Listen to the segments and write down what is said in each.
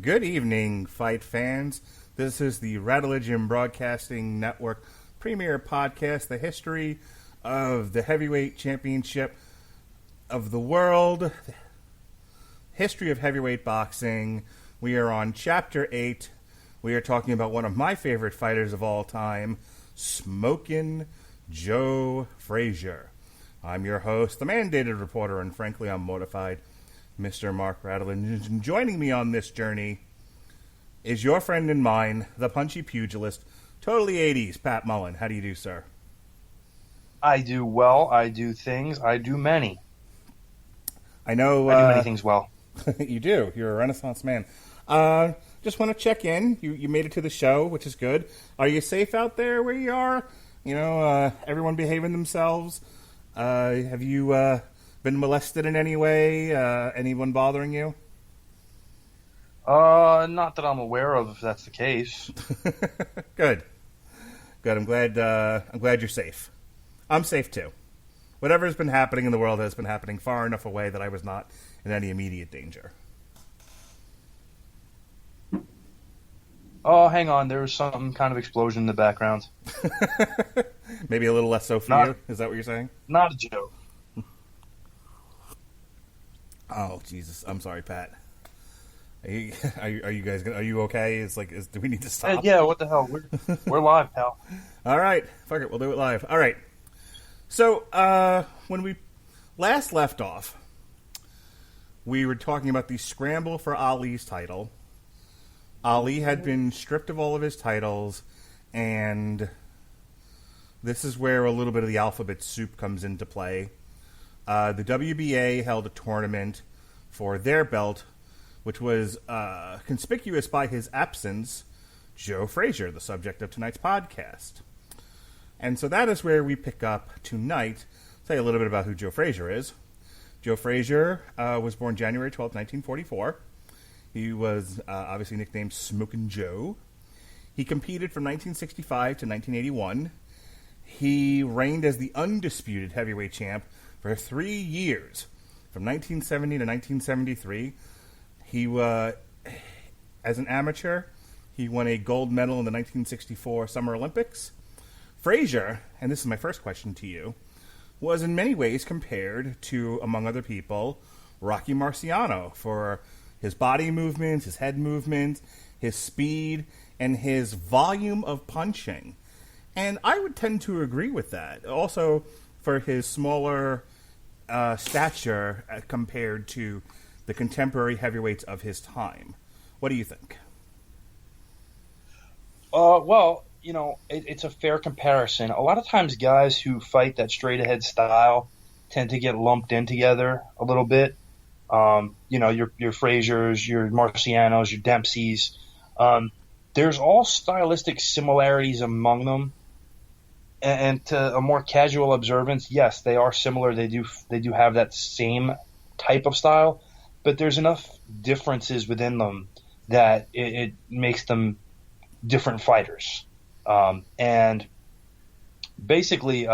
Good evening, fight fans. This is the Radulich and Broadcasting Network premier podcast, the history of the heavyweight championship of the world, history of heavyweight boxing. We are on Chapter 8. We are talking about one of my favorite fighters of all time, Smokin Joe Frazier. I'm your host, the mandated reporter, and frankly, I'm mortified, Mr. Mark Radulich. And joining me on this journey is your friend and mine, the punchy pugilist, totally 80s, Pat Mullin. How do you do, sir? I do well. I do things. I do many. I know... I do many things well. You do. You're a Renaissance man. Just want to check in. You made it to the show, which is good. Are you safe out there where you are? You know, everyone behaving themselves? Have you been molested in any way? Anyone bothering you? Not that I'm aware of, if that's the case. Good. I'm glad you're safe. I'm safe too. Whatever has been happening in the world has been happening far enough away that I was not in any immediate danger. Oh, hang on. There was some kind of explosion in the background. Maybe a little less so for you? Is that what you're saying? Not a joke. Oh, Jesus. I'm sorry, Pat. Are you guys are you okay? Do we need to stop? Yeah, what the hell? We're live, pal. All right. Fuck it. We'll do it live. All right. So, when we last left off, we were talking about the scramble for Ali's title. Ali had been stripped of all of his titles, and this is where a little bit of the alphabet soup comes into play. The WBA held a tournament for their belt, which was conspicuous by his absence, Joe Frazier, the subject of tonight's podcast. And so that is where we pick up tonight. Tell you a little bit about who Joe Frazier is. Joe Frazier was born January 12, 1944. He was obviously nicknamed Smokin Joe. He competed from 1965 to 1981. He reigned as the undisputed heavyweight champ for 3 years, from 1970 to 1973. He as an amateur, he won a gold medal in the 1964 Summer Olympics. Frazier, and this is my first question to you, was in many ways compared to, among other people, Rocky Marciano for his body movements, his head movements, his speed, and his volume of punching. And I would tend to agree with that. Also, for his smaller stature compared to the contemporary heavyweights of his time. What do you think? Well, you know, it's a fair comparison. A lot of times guys who fight that straight-ahead style tend to get lumped in together a little bit. You know, your Fraziers, your Marcianos, your Dempseys. There's all stylistic similarities among them. And to a more casual observance, yes, they are similar. They do have that same type of style, but there's enough differences within them that it makes them different fighters. And basically,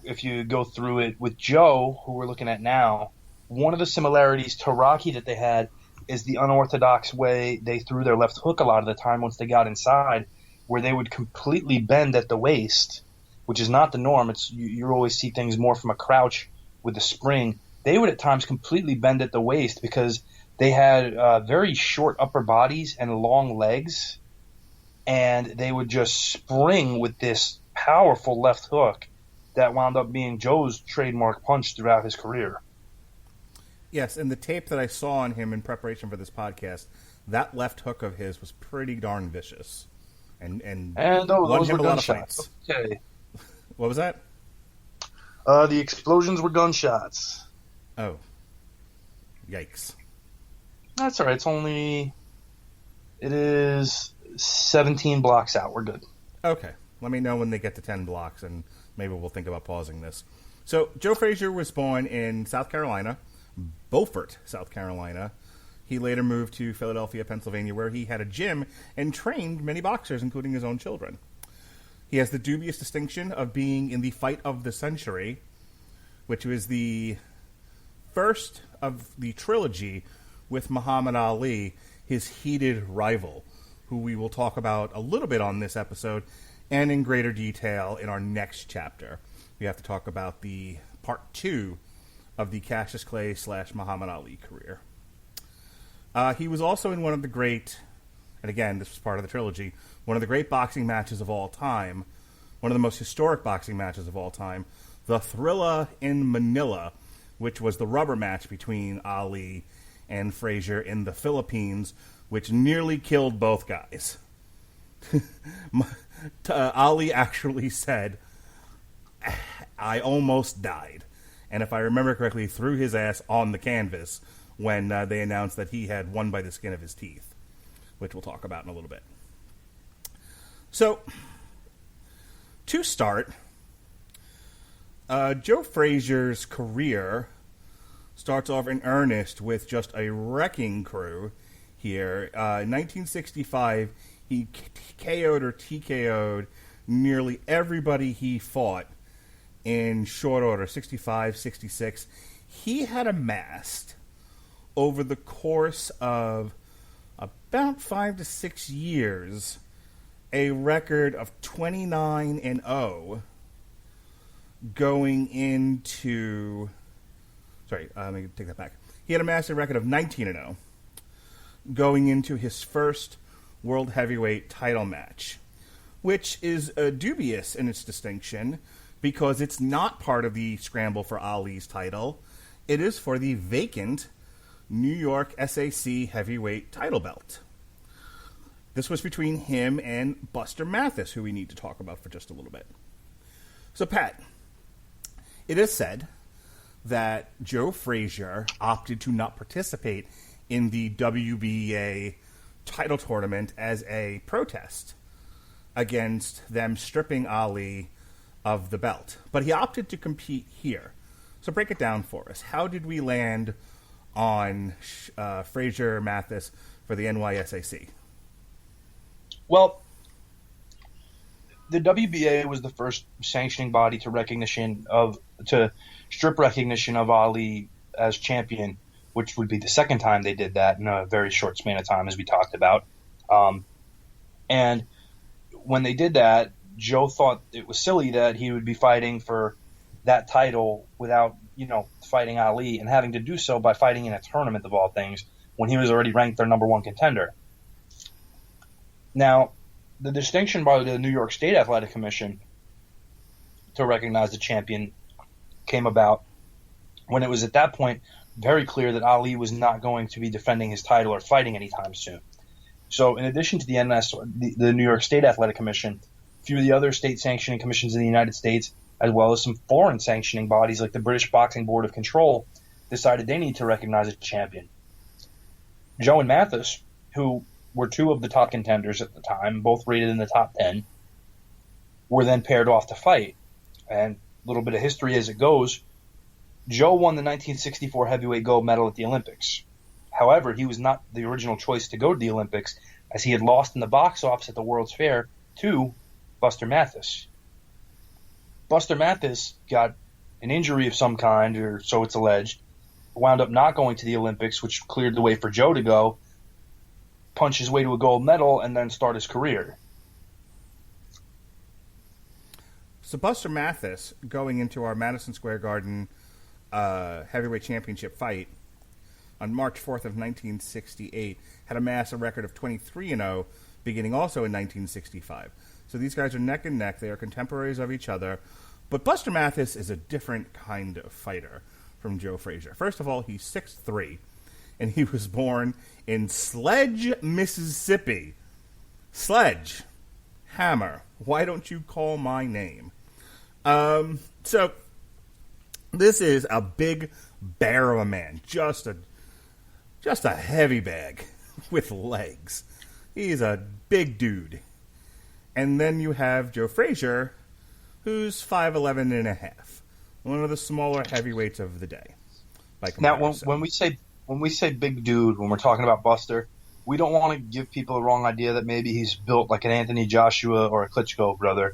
if you go through it with Joe, who we're looking at now, one of the similarities to Rocky that they had is the unorthodox way they threw their left hook a lot of the time once they got inside, where they would completely bend at the waist, which is not the norm. You always see things more from a crouch with the spring. They would at times completely bend at the waist because they had very short upper bodies and long legs, and they would just spring with this powerful left hook that wound up being Joe's trademark punch throughout his career. Yes, and the tape that I saw on him in preparation for this podcast, that left hook of his was pretty darn vicious. And those won were him a lot of gunshots. fights. Okay. What was that? The explosions were gunshots. Oh. Yikes. That's all right. It is 17 blocks out. We're good. Okay. Let me know when they get to 10 blocks, and maybe we'll think about pausing this. So, Joe Frazier was born in South Carolina, Beaufort, South Carolina. He later moved to Philadelphia, Pennsylvania, where he had a gym and trained many boxers, including his own children. He has the dubious distinction of being in the fight of the century, which was the first of the trilogy with Muhammad Ali his heated rival, who we will talk about a little bit on this episode and in greater detail in our next chapter. We have to talk about the part 2 of the Cassius Clay / Muhammad Ali career. He was also in one of the great, and again, this was part of the trilogy, one of the great boxing matches of all time, one of the most historic boxing matches of all time, the Thrilla in Manila, which was the rubber match between Ali and Frazier in the Philippines, which nearly killed both guys. Ali actually said, "I almost died." And if I remember correctly, threw his ass on the canvas when they announced that he had won by the skin of his teeth, which we'll talk about in a little bit. So, to start, Joe Frazier's career starts off in earnest with just a wrecking crew here. In 1965, he KO'd or TKO'd nearly everybody he fought in short order, 65, 66. He had amassed, over the course of about 5 to 6 years, a record of 29-0 going into... Sorry, let me take that back. He had amassed a record of 19-0 going into his first World Heavyweight title match, which is dubious in its distinction because it's not part of the scramble for Ali's title. It is for the vacant New York SAC heavyweight title belt. This was between him and Buster Mathis, who we need to talk about for just a little bit. So, Pat, it is said that Joe Frazier opted to not participate in the WBA title tournament as a protest against them stripping Ali of the belt. But he opted to compete here. So break it down for us. How did we land on Frazier Mathis for the NYSAC? Well, the WBA was the first sanctioning body to strip recognition of Ali as champion, which would be the second time they did that in a very short span of time, as we talked about. And when they did that, Joe thought it was silly that he would be fighting for that title without, fighting Ali, and having to do so by fighting in a tournament of all things when he was already ranked their number one contender. Now, the distinction by the New York State Athletic Commission to recognize the champion came about when it was at that point very clear that Ali was not going to be defending his title or fighting anytime soon. So in addition to the New York State Athletic Commission, a few of the other state sanctioning commissions in the United States, as well as some foreign sanctioning bodies like the British Boxing Board of Control, decided they need to recognize a champion. Joe and Mathis, who were two of the top contenders at the time, both rated in the top 10, were then paired off to fight. And a little bit of history as it goes, Joe won the 1964 heavyweight gold medal at the Olympics. However, he was not the original choice to go to the Olympics, as he had lost in the box office at the World's Fair to Buster Mathis. Buster Mathis got an injury of some kind, or so it's alleged, wound up not going to the Olympics, which cleared the way for Joe to go, punch his way to a gold medal, and then start his career. So Buster Mathis, going into our Madison Square Garden heavyweight championship fight on March 4th of 1968, had amassed a record of 23-0, beginning also in 1965. So these guys are neck and neck. They are contemporaries of each other. But Buster Mathis is a different kind of fighter from Joe Frazier. First of all, he's 6'3", and he was born in Sledge, Mississippi. Sledge. Hammer. Why don't you call my name? So this is a big bear of a man. Just a heavy bag with legs. He's a big dude. And then you have Joe Frazier, who's 5'11 and a half. One of the smaller heavyweights of the day. Now, when we say big dude, when we're talking about Buster, we don't want to give people the wrong idea that maybe he's built like an Anthony Joshua or a Klitschko brother.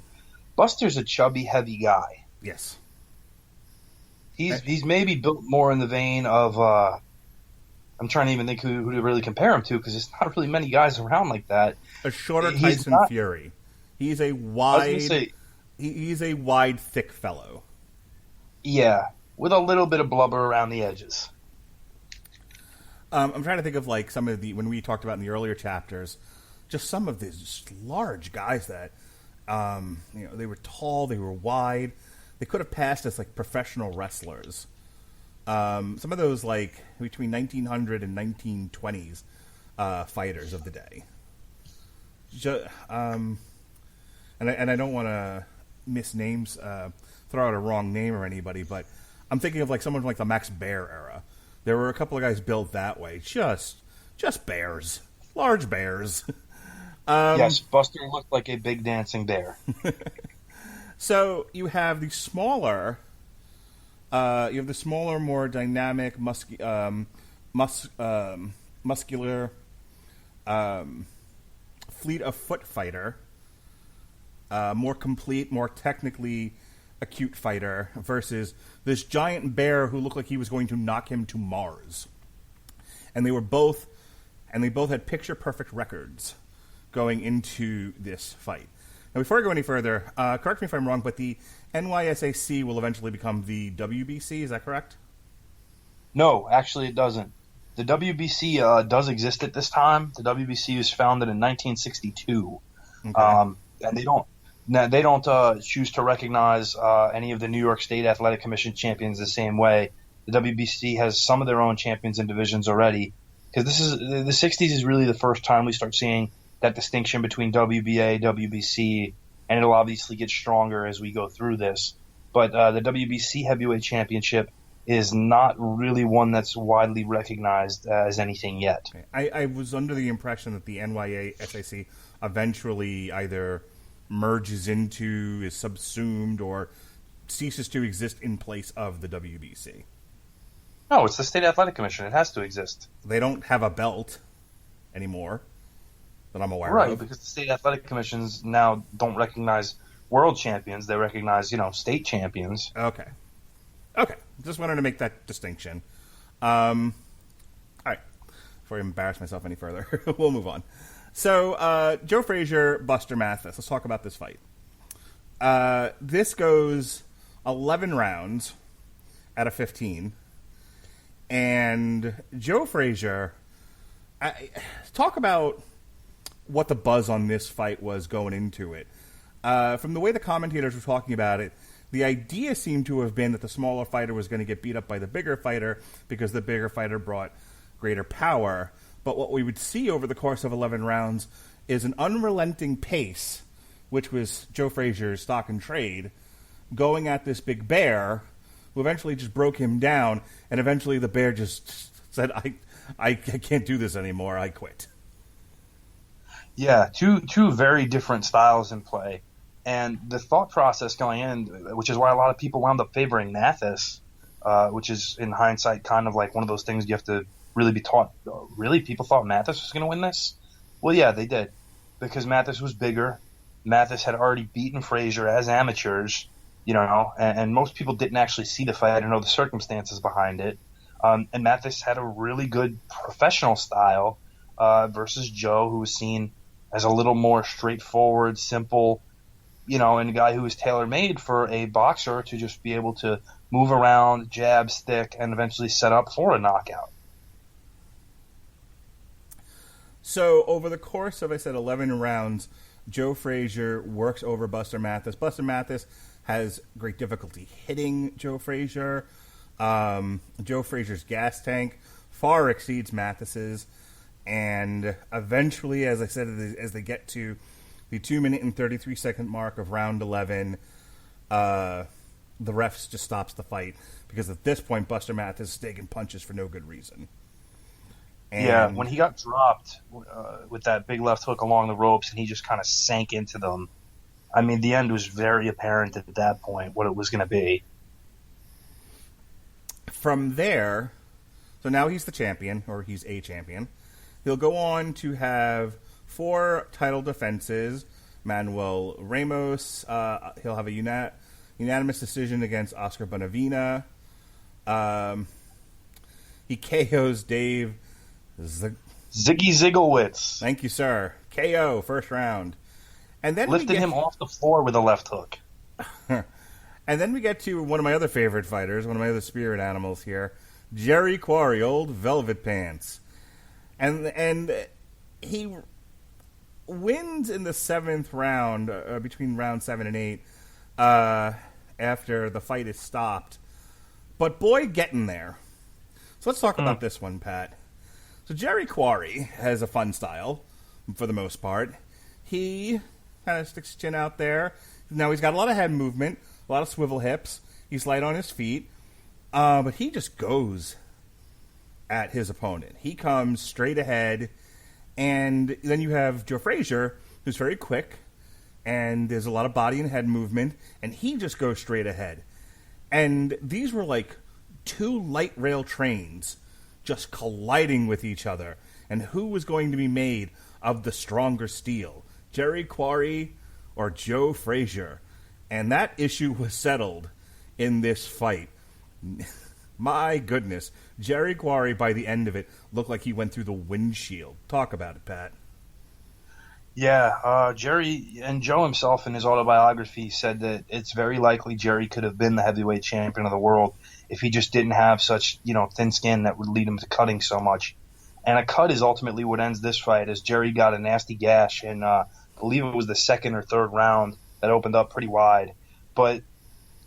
Buster's a chubby, heavy guy. Yes. He's maybe built more in the vein of I'm trying to even think who to really compare him to because there's not really many guys around like that. A shorter He's Tyson not. Fury. He's a I was gonna wide. say, He's a wide, thick fellow. yeah, with a little bit of blubber around the edges. I'm trying to think of like some of the when we talked about in the earlier chapters, just some of these just large guys that, they were tall, they were wide, they could have passed as like professional wrestlers. Some of those like between 1900 and 1920s fighters of the day. And I don't want to miss names, throw out a wrong name or anybody, but I'm thinking of like someone from like the Max Bear era. There were a couple of guys built that way, just bears, large bears. Yes, Buster looked like a big dancing bear. So you have the smaller, more dynamic, muscular, fleet of foot fighter, more complete, more technically acute fighter versus this giant bear who looked like he was going to knock him to Mars. And they both had picture perfect records going into this fight. Now, before I go any further, correct me if I'm wrong, but the NYSAC will eventually become the WBC. Is that correct? No, actually, it doesn't. The WBC does exist at this time. The WBC was founded in 1962, Okay. and they don't choose to recognize any of the New York State Athletic Commission champions the same way. The WBC has some of their own champions and divisions already, because the 60s is really the first time we start seeing that distinction between WBA, WBC, and it'll obviously get stronger as we go through this. But the WBC Heavyweight Championship is not really one that's widely recognized as anything yet. I was under the impression that the NYSAC eventually either merges into, is subsumed, or ceases to exist in place of the WBC. No, it's the State Athletic Commission. It has to exist. They don't have a belt anymore that I'm aware Right, of. because the State Athletic Commissions now don't recognize world champions. They recognize, state champions. Okay. Just wanted to make that distinction. All right. Before I embarrass myself any further, we'll move on. So, Joe Frazier, Buster Mathis. Let's talk about this fight. This goes 11 rounds out of 15. And Joe Frazier, talk about what the buzz on this fight was going into it. From the way the commentators were talking about it, the idea seemed to have been that the smaller fighter was going to get beat up by the bigger fighter because the bigger fighter brought greater power. But what we would see over the course of 11 rounds is an unrelenting pace, which was Joe Frazier's stock and trade, going at this big bear, who eventually just broke him down, and eventually the bear just said, I can't do this anymore, I quit. Yeah, two very different styles in play. And the thought process going in, which is why a lot of people wound up favoring Mathis, which is in hindsight kind of like one of those things you have to really be taught. Really? People thought Mathis was going to win this? Well, yeah, they did. Because Mathis was bigger. Mathis had already beaten Frazier as amateurs, and most people didn't actually see the fight or know the circumstances behind it. And Mathis had a really good professional style versus Joe, who was seen as a little more straightforward, simple, and a guy who was tailor-made for a boxer to just be able to move around, jab, stick, and eventually set up for a knockout. So over the course of, 11 rounds, Joe Frazier works over Buster Mathis. Buster Mathis has great difficulty hitting Joe Frazier. Joe Frazier's gas tank far exceeds Mathis's. And eventually, as I said, as they get to the 2-minute and 33-second mark of round 11, the refs just stops the fight. Because at this point, Buster Mathis is taking punches for no good reason. And yeah, when he got dropped with that big left hook along the ropes and he just kind of sank into them, I mean, the end was very apparent at that point what it was going to be. From there, so now he's the champion, or he's a champion. He'll go on to have 4 title defenses. Manuel Ramos, he'll have a unanimous decision against Oscar Bonavina. He KOs Dave Z- Ziggy Zigglewitz. Thank you, sir. KO, first round. And then Lifted him off the floor with a left hook. And then we get to one of my other favorite fighters, one of my other spirit animals here, Jerry Quarry, old Velvet Pants. And he wins in the seventh round, between round 7 and 8, after the fight is stopped. But boy, getting there. So let's talk about this one, Pat. So Jerry Quarry has a fun style, for the most part. He kind of sticks his chin out there. Now, he's got a lot of head movement, a lot of swivel hips. He's light on his feet. But he just goes at his opponent. He comes straight ahead. And then you have Joe Frazier, who's very quick. And there's a lot of body and head movement. And he just goes straight ahead. And these were like two light rail trains just colliding with each other. And who was going to be made of the stronger steel? Jerry Quarry or Joe Frazier? And that issue was settled in this fight. My goodness. Jerry Quarry, by the end of it, looked like he went through the windshield. Talk about it, Pat. Yeah, Jerry and Joe himself in his autobiography said that it's very likely Jerry could have been the heavyweight champion of the world if he just didn't have such, thin skin that would lead him to cutting so much. And a cut is ultimately what ends this fight, as Jerry got a nasty gash in, I believe it was the second or third round that opened up pretty wide. But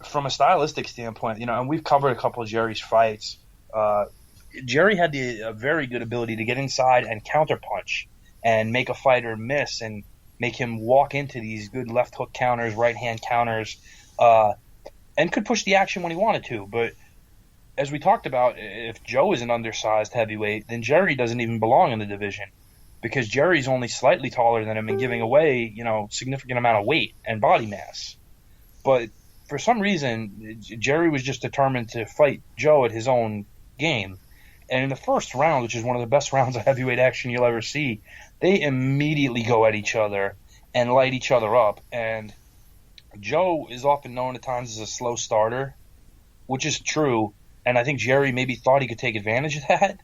from a stylistic standpoint, and we've covered a couple of Jerry's fights, Jerry had a very good ability to get inside and counterpunch and make a fighter miss and make him walk into these good left hook counters, right hand counters, and could push the action when he wanted to. But as we talked about, if Joe is an undersized heavyweight, then Jerry doesn't even belong in the division because Jerry's only slightly taller than him and giving away, significant amount of weight and body mass. But for some reason, Jerry was just determined to fight Joe at his own game. And in the first round, which is one of the best rounds of heavyweight action you'll ever see, they immediately go at each other and light each other up. And Joe is often known at times as a slow starter, which is true. And I think Jerry maybe thought he could take advantage of that.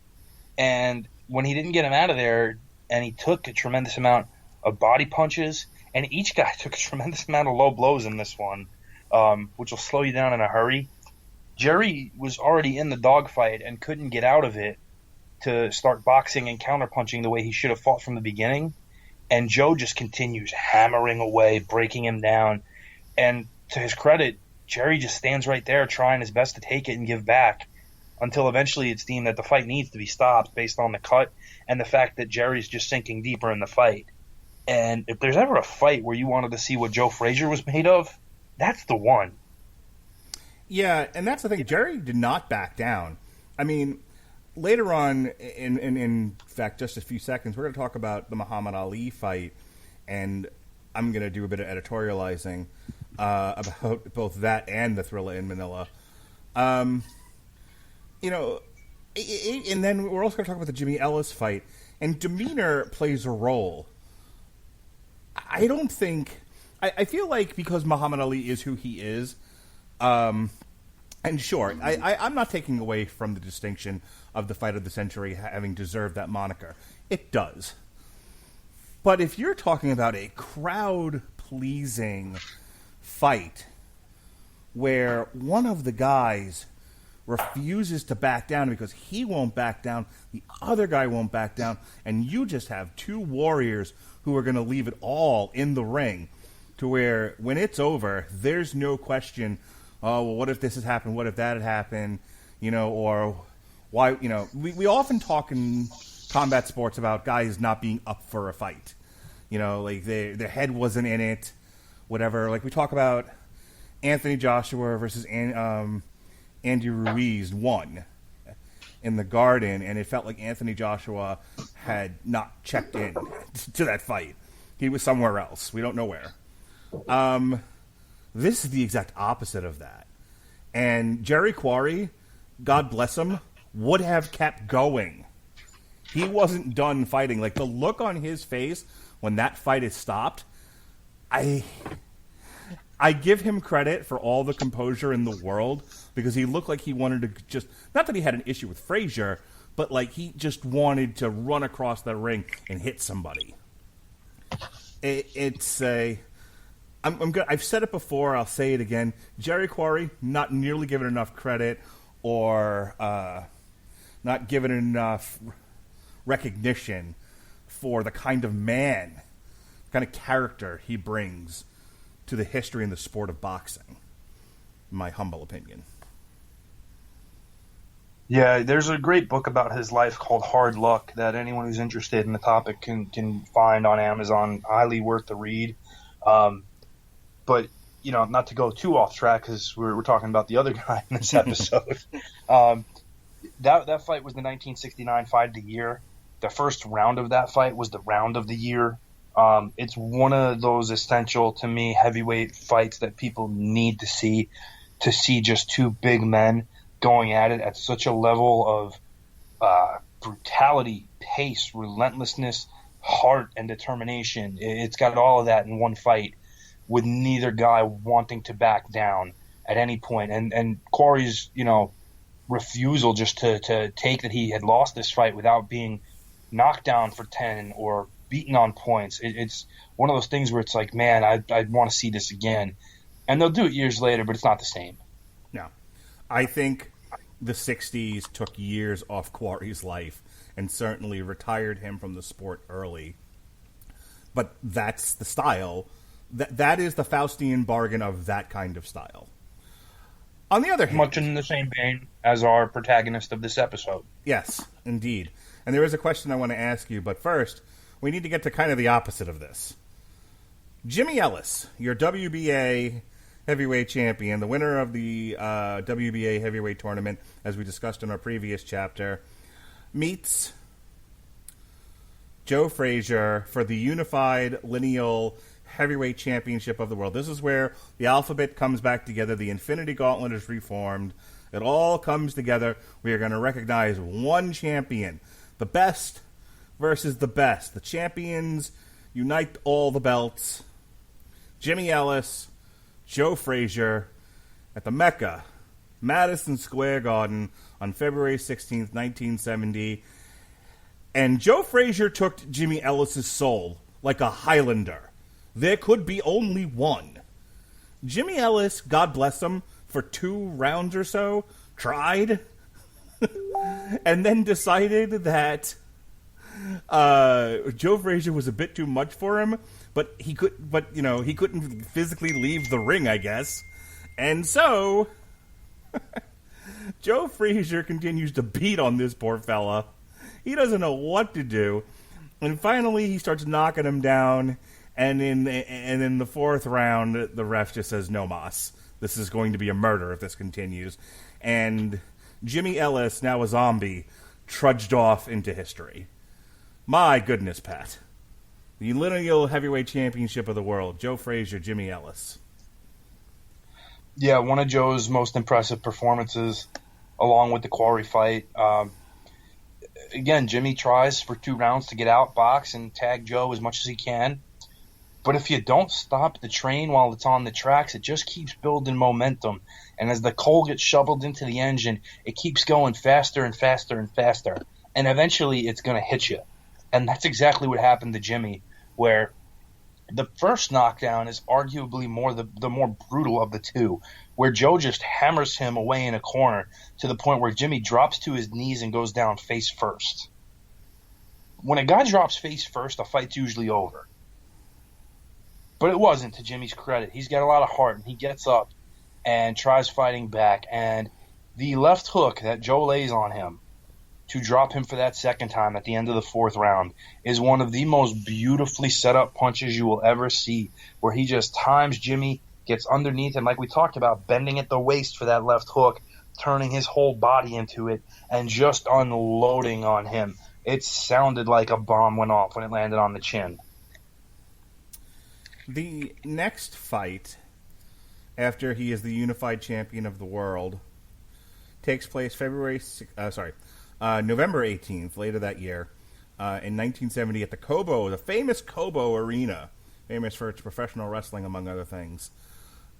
And when he didn't get him out of there, and he took a tremendous amount of body punches, and each guy took a tremendous amount of low blows in this one, which will slow you down in a hurry. Jerry was already in the dogfight and couldn't get out of it to start boxing and counterpunching the way he should have fought from the beginning. And Joe just continues hammering away, breaking him down. And to his credit, Jerry just stands right there trying his best to take it and give back until eventually it's deemed that the fight needs to be stopped based on the cut and the fact that Jerry's just sinking deeper in the fight. And if there's ever a fight where you wanted to see what Joe Frazier was made of, that's the one. Yeah, and that's the thing. Jerry did not back down. I mean, later on, in fact, just a few seconds, we're going to talk about the Muhammad Ali fight, and I'm going to do a bit of editorializing about both that and the Thrilla in Manila. And then we're also going to talk about the Jimmy Ellis fight, and demeanor plays a role. I don't think... I feel like because Muhammad Ali is who he is... and sure, I'm not taking away from the distinction of the fight of the century having deserved that moniker. It does. But if you're talking about a crowd-pleasing fight where one of the guys refuses to back down because he won't back down, the other guy won't back down, and you just have two warriors who are going to leave it all in the ring to where when it's over, there's no question... oh, well, what if this has happened? What if that had happened? Or why, we often talk in combat sports about guys not being up for a fight. Like their head wasn't in it, whatever. Like we talk about Anthony Joshua versus Andy Ruiz won in the Garden, and it felt like Anthony Joshua had not checked in to that fight. He was somewhere else. We don't know where. This is the exact opposite of that. And Jerry Quarry, God bless him, would have kept going. He wasn't done fighting. Like, the look on his face when that fight is stopped, I give him credit for all the composure in the world because he looked like he wanted to just... not that he had an issue with Frazier, but like he just wanted to run across the ring and hit somebody. I'm good. I've said it before. I'll say it again. Jerry Quarry, not nearly given enough credit, or not given enough recognition for the kind of man, kind of character he brings to the history and the sport of boxing. In my humble opinion. Yeah, there's a great book about his life called Hard Luck that anyone who's interested in the topic can find on Amazon. Highly worth the read. But, you know, not to go too off track because we're talking about the other guy in this episode. That fight was the 1969 Fight of the Year. The first round of that fight was the round of the year. It's one of those essential, to me, heavyweight fights that people need to see just two big men going at it at such a level of brutality, pace, relentlessness, heart, and determination. It's got all of that in one fight, with neither guy wanting to back down at any point. And Quarry's, you know, refusal just to take that he had lost this fight without being knocked down for 10 or beaten on points. It's one of those things where it's like, man, I want to see this again. And they'll do it years later, but it's not the same. No. I think the 60s took years off Quarry's life and certainly retired him from the sport early. But that's the style. That is the Faustian bargain of that kind of style. On the other hand... Much in the same vein as our protagonist of this episode. Yes, indeed. And there is a question I want to ask you, but first, we need to get to kind of the opposite of this. Jimmy Ellis, your WBA heavyweight champion, the winner of the WBA heavyweight tournament, as we discussed in our previous chapter, meets Joe Frazier for the unified lineal heavyweight championship of the world. This is where the alphabet comes back together. The Infinity Gauntlet is reformed. It all comes together. We are going to recognize one champion. The best versus the best. The champions unite all the belts. Jimmy Ellis, Joe Frazier, at the Mecca, Madison Square Garden, on February 16th, 1970. And Joe Frazier took Jimmy Ellis' soul like a Highlander. There could be only one. Jimmy Ellis, God bless him, for 2 rounds or so, tried, and then decided that Joe Frazier was a bit too much for him, but he couldn't physically leave the ring, I guess. And so Joe Frazier continues to beat on this poor fella. He doesn't know what to do. And finally he starts knocking him down. And in the 4th round, the ref just says, no mas. This is going to be a murder if this continues. And Jimmy Ellis, now a zombie, trudged off into history. My goodness, Pat. The lineal heavyweight championship of the world. Joe Frazier, Jimmy Ellis. Yeah, one of Joe's most impressive performances, along with the Quarry fight. Again, Jimmy tries for 2 rounds to get out, box, and tag Joe as much as he can. But if you don't stop the train while it's on the tracks, it just keeps building momentum. And as the coal gets shoveled into the engine, it keeps going faster and faster and faster. And eventually it's going to hit you. And that's exactly what happened to Jimmy, where the first knockdown is arguably the more brutal of the two, where Joe just hammers him away in a corner to the point where Jimmy drops to his knees and goes down face first. When a guy drops face first, a fight's usually over. But it wasn't, to Jimmy's credit. He's got a lot of heart, and he gets up and tries fighting back. And the left hook that Joe lays on him to drop him for that second time at the end of the 4th round is one of the most beautifully set up punches you will ever see, where he just times Jimmy, gets underneath, and like we talked about, bending at the waist for that left hook, turning his whole body into it, and just unloading on him. It sounded like a bomb went off when it landed on the chin. The next fight, after he is the unified champion of the world, takes place November 18th, later that year, in 1970 at the famous Cobo Arena, famous for its professional wrestling, among other things,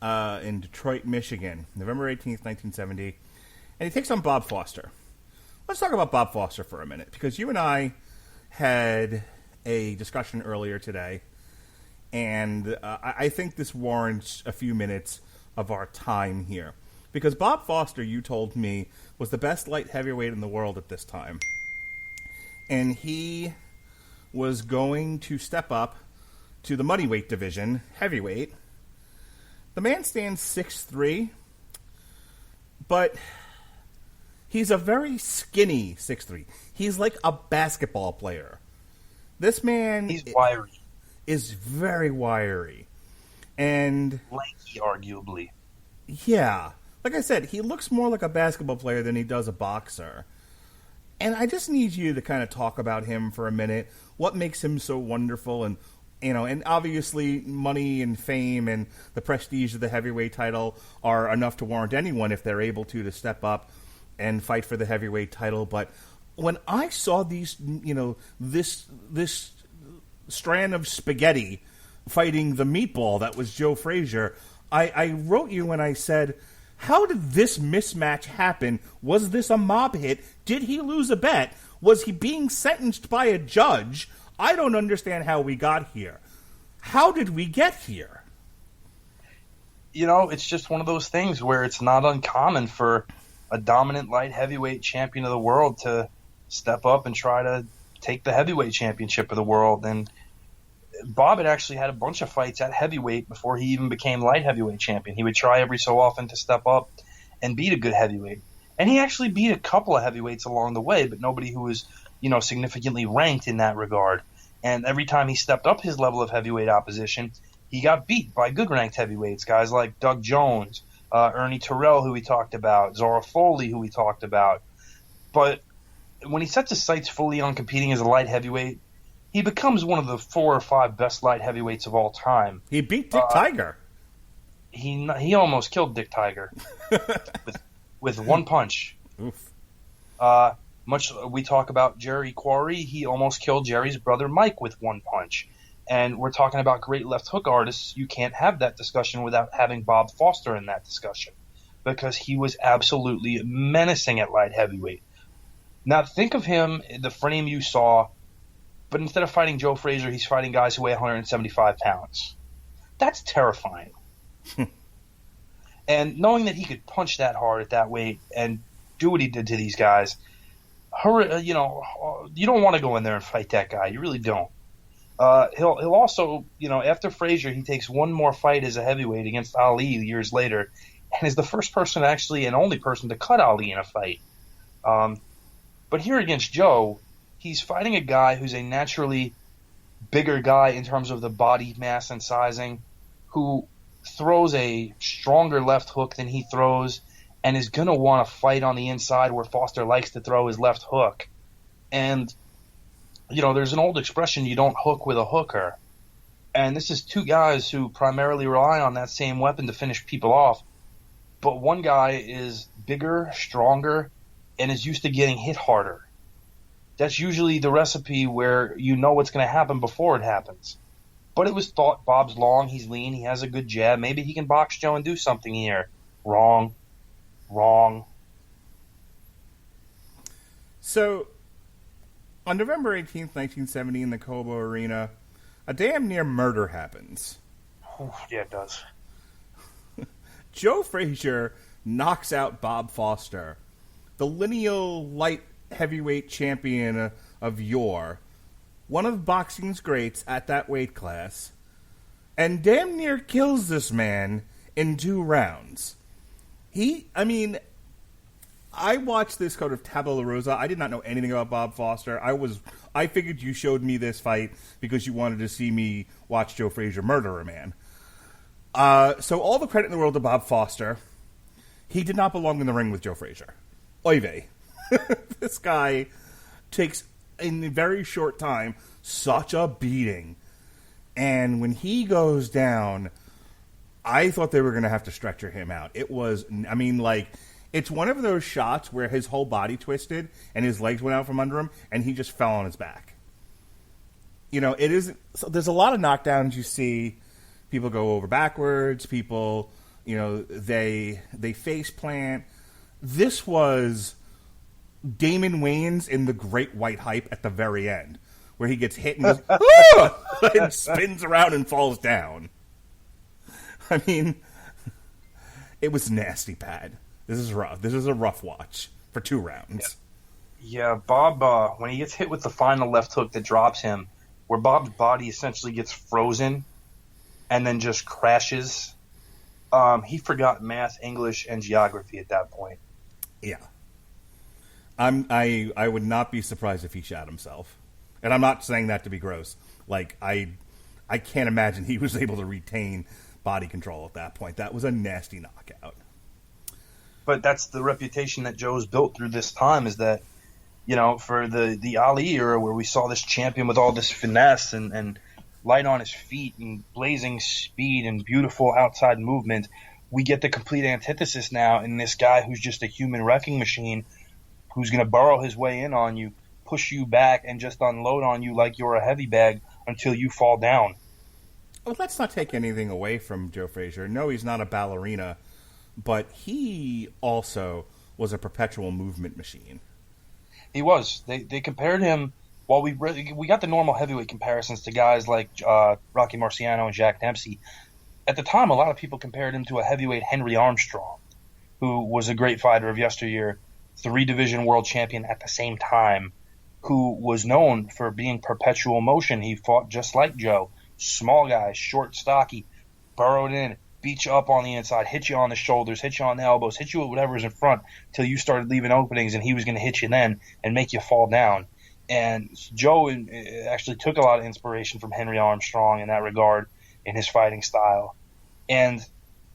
in Detroit, Michigan, November 18th, 1970. And he takes on Bob Foster. let's talk about Bob Foster for a minute, because you and I had a discussion earlier today, and I think this warrants a few minutes of our time here. Because Bob Foster, you told me, was the best light heavyweight in the world at this time. And he was going to step up to the moneyweight division, heavyweight. The man stands 6'3", but he's a very skinny 6'3". He's like a basketball player. This man He's wiry. Is very wiry. And Lanky, arguably. yeah. Like I said, he looks more like a basketball player than he does a boxer. And I just need you to kind of talk about him for a minute. What makes him so wonderful? And, you know, and obviously money and fame and the prestige of the heavyweight title are enough to warrant anyone, if they're able to step up and fight for the heavyweight title. But when I saw these, you know, this strand of spaghetti fighting the meatball that was Joe Frazier, I wrote you and I said, how did this mismatch happen? Was this a mob hit? Did he lose a bet? Was he being sentenced by a judge? I don't understand how we got here. How did we get here? You know, it's just one of those things where it's not uncommon for a dominant light heavyweight champion of the world to step up and try to take the heavyweight championship of the world. And Bob had actually had a bunch of fights at heavyweight before he even became light heavyweight champion. He would try every so often to step up and beat a good heavyweight. And he actually beat a couple of heavyweights along the way, but nobody who was, you know, significantly ranked in that regard. And every time he stepped up his level of heavyweight opposition, he got beat by good ranked heavyweights, guys like Doug Jones, Ernie Terrell, who we talked about, Zora Foley, who we talked about. But when he sets his sights fully on competing as a light heavyweight, he becomes one of the 4 or 5 best light heavyweights of all time. He beat Dick Tiger. He almost killed Dick Tiger with one punch. Oof. We talk about Jerry Quarry. He almost killed Jerry's brother Mike with one punch. And we're talking about great left hook artists. You can't have that discussion without having Bob Foster in that discussion, because he was absolutely menacing at light heavyweight. Now think of him, the frame you saw, but instead of fighting Joe Frazier, he's fighting guys who weigh 175 pounds. That's terrifying. And knowing that he could punch that hard at that weight and do what he did to these guys, you know, you don't want to go in there and fight that guy. You really don't. He'll also, you know, after Frazier, he takes one more fight as a heavyweight against Ali years later, and is the first person actually and only person to cut Ali in a fight. But here against Joe, he's fighting a guy who's a naturally bigger guy in terms of the body mass and sizing, who throws a stronger left hook than he throws, and is going to want to fight on the inside where Foster likes to throw his left hook. And, you know, there's an old expression, you don't hook with a hooker. And this is two guys who primarily rely on that same weapon to finish people off. But one guy is bigger, stronger, and is used to getting hit harder. That's usually the recipe where you know what's going to happen before it happens. But it was thought Bob's long, he's lean, he has a good jab. Maybe he can box Joe and do something here. Wrong. So, on November 18th, 1970, in the Cobo Arena, a damn near murder happens. Oh, yeah, it does. Joe Frazier knocks out Bob Foster, the lineal light heavyweight champion of yore, one of boxing's greats at that weight class, and damn near kills this man in 2 rounds. I watched this code of Tabula Rosa. I did not know anything about Bob Foster. I figured you showed me this fight because you wanted to see me watch Joe Frazier murder a man. So all the credit in the world to Bob Foster. He did not belong in the ring with Joe Frazier. Oy vey. This guy takes, in a very short time, such a beating. And when he goes down, I thought they were going to have to stretcher him out. It was, it's one of those shots where his whole body twisted and his legs went out from under him and he just fell on his back. You know, it is, so there's a lot of knockdowns you see. People go over backwards. People, you know, they face plant. This was Damon Wayans in The Great White Hype at the very end, where he gets hit and goes, "Ah!" and spins around and falls down. I mean, it was nasty bad. This is rough. This is a rough watch for 2 rounds. Yeah, Bob, when he gets hit with the final left hook that drops him, where Bob's body essentially gets frozen and then just crashes, he forgot math, English, and geography at that point. Yeah. I would not be surprised if he shot himself. And I'm not saying that to be gross. Like, I can't imagine he was able to retain body control at that point. That was a nasty knockout. But that's the reputation that Joe's built through this time, is that, you know, for the Ali era where we saw this champion with all this finesse and light on his feet and blazing speed and beautiful outside movement, we get the complete antithesis now in this guy who's just a human wrecking machine who's going to burrow his way in on you, push you back, and just unload on you like you're a heavy bag until you fall down. Well, let's not take anything away from Joe Frazier. No, he's not a ballerina, but he also was a perpetual movement machine. He was. They compared him. Well, we got the normal heavyweight comparisons to guys like Rocky Marciano and Jack Dempsey. At the time, a lot of people compared him to a heavyweight Henry Armstrong, who was a great fighter of yesteryear, 3-division world champion at the same time, who was known for being perpetual motion. He fought just like Joe. Small guy, short, stocky, burrowed in, beat you up on the inside, hit you on the shoulders, hit you on the elbows, hit you with whatever's in front till you started leaving openings, and he was going to hit you then and make you fall down. And Joe actually took a lot of inspiration from Henry Armstrong in that regard in his fighting style. And,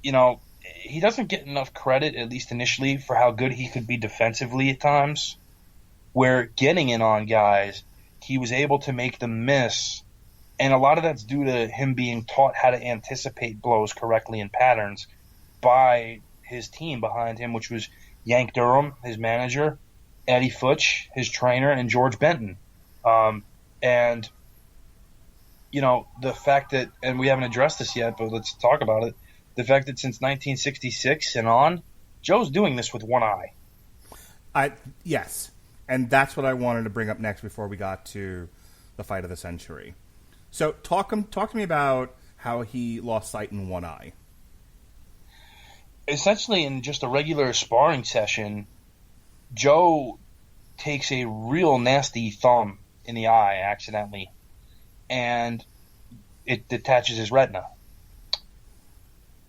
you know, he doesn't get enough credit, at least initially, for how good he could be defensively at times, where getting in on guys, he was able to make them miss. And a lot of that's due to him being taught how to anticipate blows correctly in patterns by his team behind him, which was Yank Durham, his manager, Eddie Futch, his trainer, and George Benton. And, you know, the fact that, and we haven't addressed this yet, but let's talk about it, the fact that since 1966 and on, Joe's doing this with one eye. Yes, and that's what I wanted to bring up next before we got to the fight of the century. So talk to me about how he lost sight in one eye. Essentially, in just a regular sparring session, Joe takes a real nasty thumb in the eye accidentally, and it detaches his retina.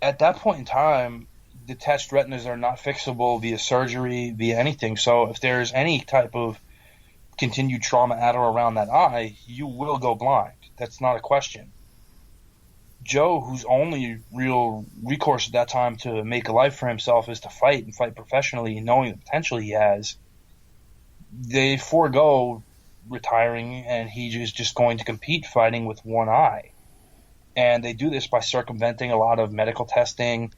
At that point in time, detached retinas are not fixable via surgery, via anything. So if there's any type of continued trauma at or around that eye, you will go blind. That's not a question. Joe, whose only real recourse at that time to make a life for himself is to fight and fight professionally, knowing the potential he has, they forego retiring, and he is just going to compete fighting with one eye. And they do this by circumventing a lot of medical testing,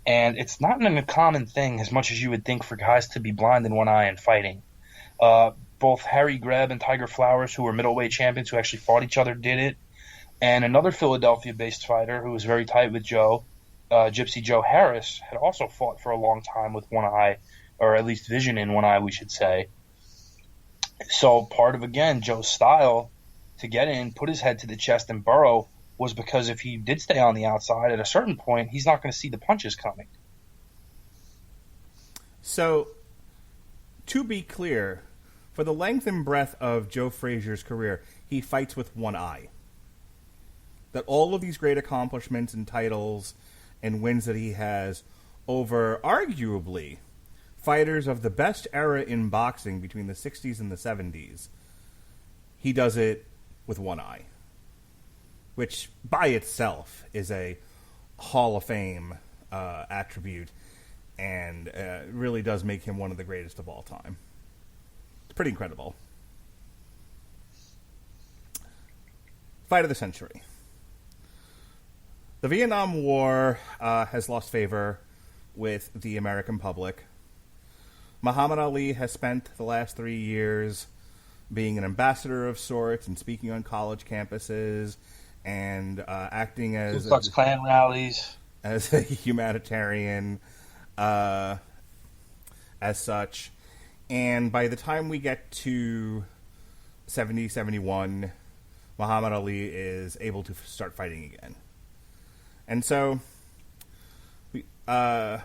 and it's not an uncommon thing as much as you would think for guys to be blind in one eye and fighting. Both Harry Greb and Tiger Flowers, who were middleweight champions who actually fought each other, did it. And another Philadelphia-based fighter who was very tight with Joe, Gypsy Joe Harris, had also fought for a long time with one eye, or at least vision in one eye, we should say. So part of, again, Joe's style to get in, put his head to the chest and burrow, was because if he did stay on the outside, at a certain point, he's not going to see the punches coming. So, to be clear, for the length and breadth of Joe Frazier's career, he fights with one eye. That all of these great accomplishments and titles and wins that he has over, arguably, fighters of the best era in boxing between the 60s and the 70s, he does it with one eye. Which, by itself, is a Hall of Fame attribute and really does make him one of the greatest of all time. It's pretty incredible. Fight of the century. The Vietnam War has lost favor with the American public. Muhammad Ali has spent the last 3 years being an ambassador of sorts and speaking on college campuses and acting as Ku Klux Klan rallies, as a humanitarian, as such. And by the time we get to 70, 71, Muhammad Ali is able to start fighting again. And so, Muhammad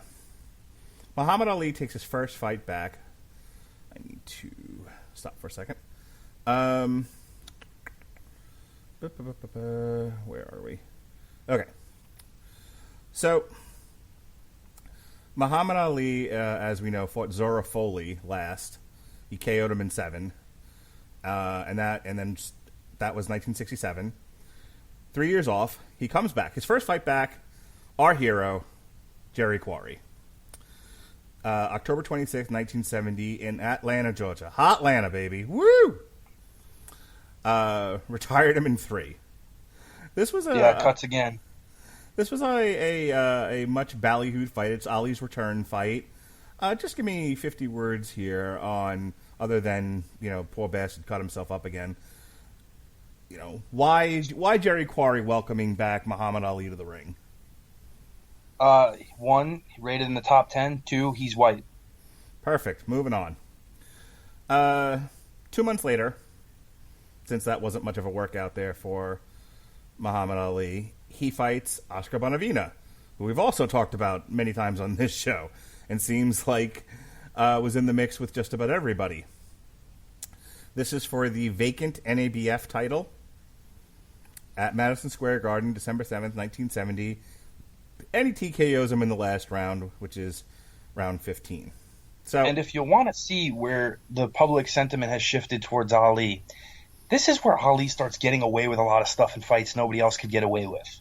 Ali takes his first fight back. I need to stop for a second. Where are we? Okay. So, Muhammad Ali, as we know, fought Zora Foley last. He KO'd him in 7. And then that was 1967. 3 years off. He comes back. His first fight back, our hero, Jerry Quarry. October 26th, 1970, in Atlanta, Georgia. Hot Atlanta, baby. Woo! Retired him in 3. This was cuts again. This was a much ballyhooed fight. It's Ali's return fight. Just give me 50 words here on, other than, poor bastard cut himself up again. Why Jerry Quarry welcoming back Muhammad Ali to the ring? 1, rated in the top 10. 2, he's white. Perfect. Moving on. 2 months later, since that wasn't much of a workout there for Muhammad Ali, he fights Oscar Bonavena, who we've also talked about many times on this show, and seems like was in the mix with just about everybody. This is for the vacant NABF title at Madison Square Garden, December 7th, 1970. And he TKOs him in the last round, which is round 15. And if you want to see where the public sentiment has shifted towards Ali, this is where Ali starts getting away with a lot of stuff in fights nobody else could get away with.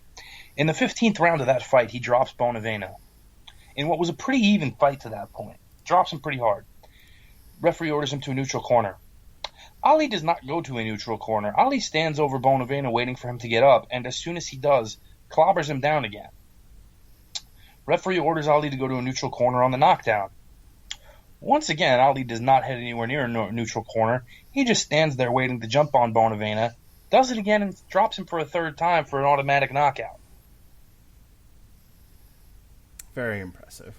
In the 15th round of that fight, he drops Bonavena in what was a pretty even fight to that point. Drops him pretty hard. Referee orders him to a neutral corner. Ali does not go to a neutral corner. Ali stands over Bonavena waiting for him to get up, and as soon as he does, clobbers him down again. Referee orders Ali to go to a neutral corner on the knockdown. Once again, Ali does not head anywhere near a neutral corner. He just stands there waiting to jump on Bonavena, does it again, and drops him for a third time for an automatic knockout. Very impressive.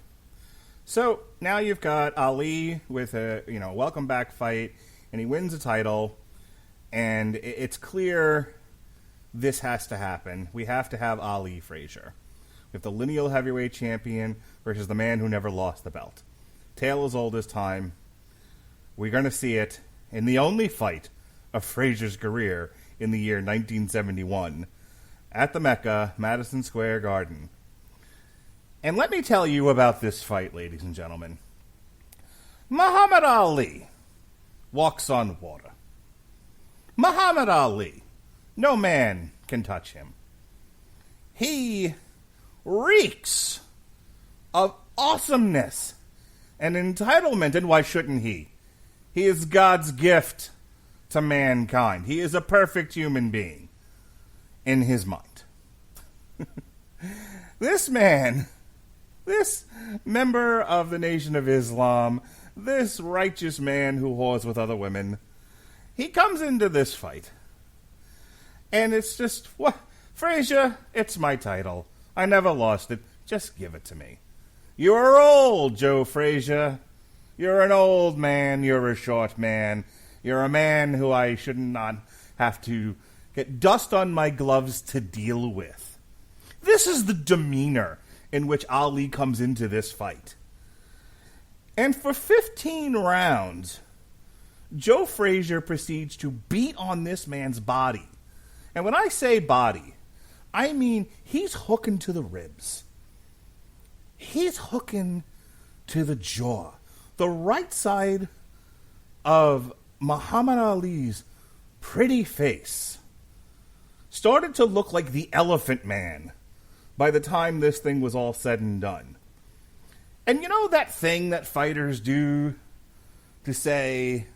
So now you've got Ali with a welcome back fight, and he wins the title, and it's clear this has to happen. We have to have Ali Frazier. We have the lineal heavyweight champion versus the man who never lost the belt. Tale as old as time. We're going to see it in the only fight of Frazier's career in the year 1971 at the Mecca, Madison Square Garden. And let me tell you about this fight, ladies and gentlemen. Muhammad Ali walks on water. Muhammad Ali, no man can touch him. He reeks of awesomeness and entitlement, and why shouldn't he? He is God's gift to mankind. He is a perfect human being in his mind. This man, this member of the Nation of Islam, this righteous man who whores with other women, he comes into this fight, and it's just, what, Frazier, it's my title. I never lost it. Just give it to me. You are old, Joe Frazier. You're an old man. You're a short man. You're a man who I should not have to get dust on my gloves to deal with. This is the demeanor in which Ali comes into this fight. And for 15 rounds, Joe Frazier proceeds to beat on this man's body. And when I say body, I mean he's hooking to the ribs. He's hooking to the jaw. The right side of Muhammad Ali's pretty face started to look like the Elephant Man by the time this thing was all said and done. And you know that thing that fighters do to say,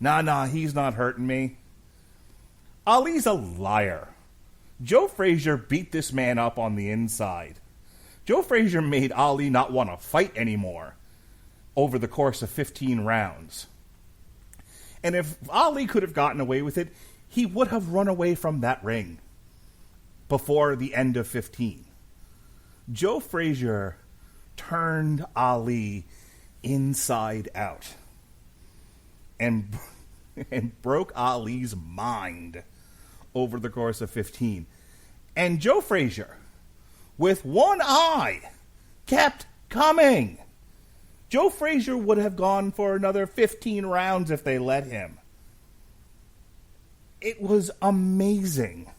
nah, he's not hurting me? Ali's a liar. Joe Frazier beat this man up on the inside. Joe Frazier made Ali not want to fight anymore over the course of 15 rounds. And if Ali could have gotten away with it, he would have run away from that ring before the end of 15. Joe Frazier turned Ali inside out. and and broke Ali's mind over the course of 15. And Joe Frazier, with one eye, kept coming. Joe Frazier would have gone for another 15 rounds if they let him. It was amazing.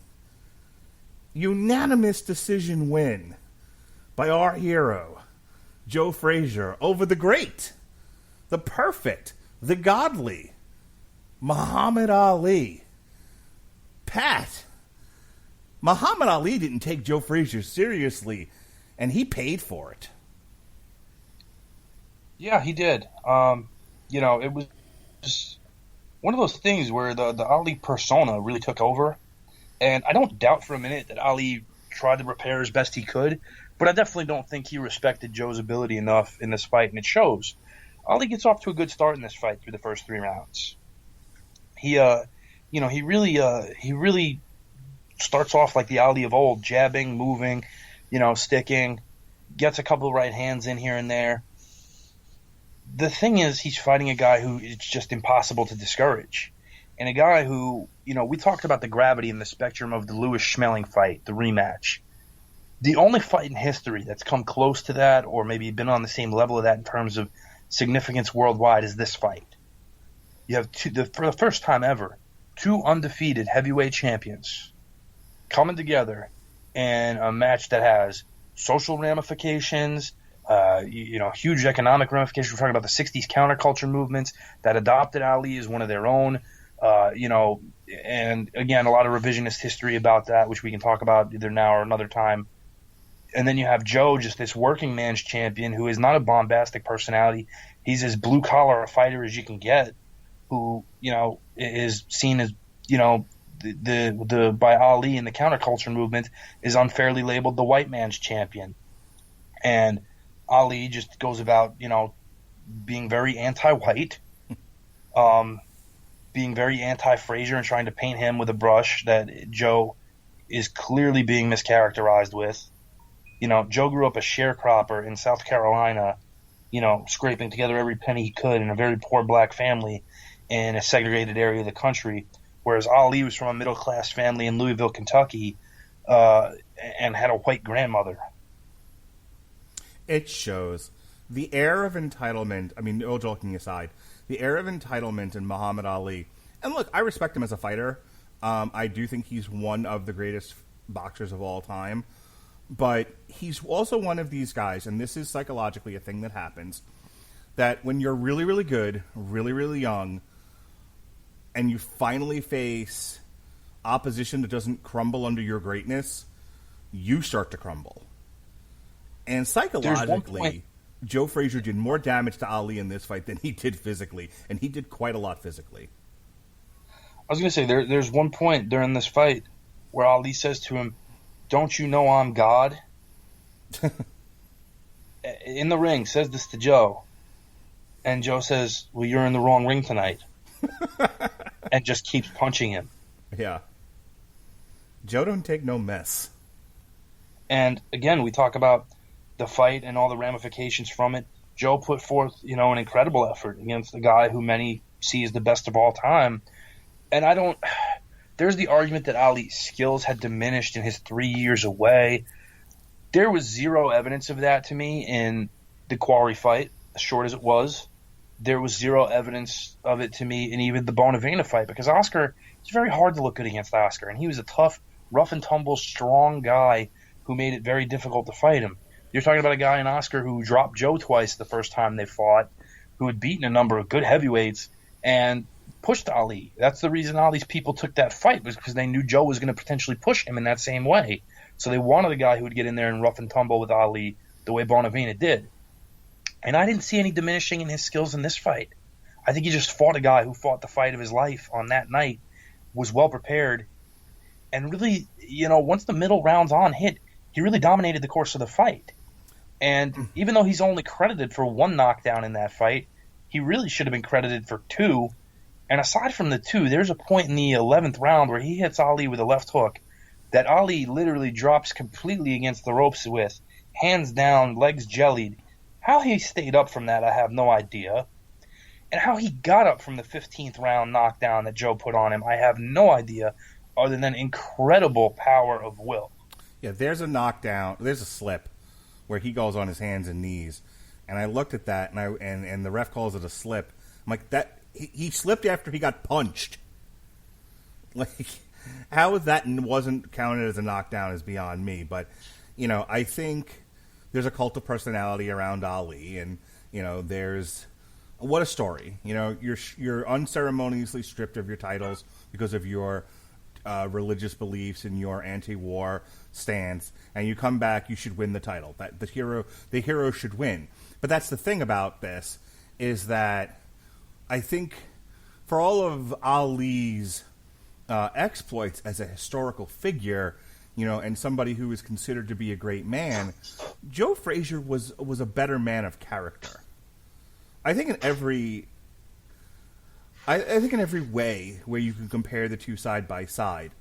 Unanimous decision win by our hero, Joe Frazier, over the great, the perfect, the godly, Muhammad Ali. Pat, Muhammad Ali didn't take Joe Frazier seriously, and he paid for it. Yeah, he did. It was just one of those things where the Ali persona really took over. And I don't doubt for a minute that Ali tried to repair as best he could, but I definitely don't think he respected Joe's ability enough in this fight, and it shows. Ali gets off to a good start in this fight through the first 3 rounds. He really starts off like the Ali of old, jabbing, moving, sticking, gets a couple of right hands in here and there. The thing is, he's fighting a guy who it's just impossible to discourage. And a guy who, we talked about the gravity and the spectrum of the Lewis Schmeling fight, the rematch. The only fight in history that's come close to that, or maybe been on the same level of that in terms of significance worldwide, is this fight. You have for the first time ever, 2 undefeated heavyweight champions coming together in a match that has social ramifications, huge economic ramifications. We're talking about the 60s counterculture movements that adopted Ali as one of their own. And again, a lot of revisionist history about that, which we can talk about either now or another time. And then you have Joe, just this working man's champion who is not a bombastic personality. He's as blue collar a fighter as you can get, who, is seen as, by Ali in the counterculture movement is unfairly labeled the white man's champion. And Ali just goes about, being very anti-white, being very anti-Frazier and trying to paint him with a brush that Joe is clearly being mischaracterized with. Joe grew up a sharecropper in South Carolina, scraping together every penny he could in a very poor black family in a segregated area of the country, whereas Ali was from a middle-class family in Louisville, Kentucky, and had a white grandmother. It shows. The air of entitlement, all joking aside, the air of entitlement in Muhammad Ali. And look, I respect him as a fighter. I do think he's one of the greatest boxers of all time. But he's also one of these guys, and this is psychologically a thing that happens, that when you're really, really good, really, really young, and you finally face opposition that doesn't crumble under your greatness, you start to crumble. And psychologically, Joe Frazier did more damage to Ali in this fight than he did physically, and he did quite a lot physically. I was going to say, there's one point during this fight where Ali says to him, "Don't you know I'm God?" In the ring, says this to Joe. And Joe says, "Well, you're in the wrong ring tonight." And just keeps punching him. Yeah. Joe don't take no mess. And again, we talk about the fight and all the ramifications from it. Joe put forth, an incredible effort against the guy who many see as the best of all time. And there's the argument that Ali's skills had diminished in his 3 years away. There was zero evidence of that to me in the Quarry fight, as short as it was. There was zero evidence of it to me in even the Bonavena fight, because Oscar, it's very hard to look good against Oscar, and he was a tough, rough and tumble, strong guy who made it very difficult to fight him. You're talking about a guy in Oscar who dropped Joe twice the first time they fought, who had beaten a number of good heavyweights, and pushed Ali. That's the reason all these people took that fight, was because they knew Joe was going to potentially push him in that same way. So they wanted a guy who would get in there and rough and tumble with Ali the way Bonavena did. And I didn't see any diminishing in his skills in this fight. I think he just fought a guy who fought the fight of his life on that night, was well prepared, and really, once the middle rounds on hit, he really dominated the course of the fight. And even though he's only credited for 1 knockdown in that fight, he really should have been credited for 2. And aside from the 2, there's a point in the 11th round where he hits Ali with a left hook that Ali literally drops completely against the ropes with, hands down, legs jellied. How he stayed up from that, I have no idea. And how he got up from the 15th round knockdown that Joe put on him, I have no idea, other than incredible power of will. Yeah, there's a knockdown. There's a slip where he goes on his hands and knees, and I looked at that, and the ref calls it a slip. I'm like, that he slipped after he got punched. Like, how that wasn't counted as a knockdown is beyond me. But I think there's a cult of personality around Ali, and there's what a story. You're unceremoniously stripped of your titles because of your religious beliefs and your anti-war stance, and you come back, you should win the title. That the hero should win. But that's the thing about this, is that I think for all of Ali's exploits as a historical figure, and somebody who is considered to be a great man, Joe Frazier was a better man of character. I think in every way where you can compare the two side by side.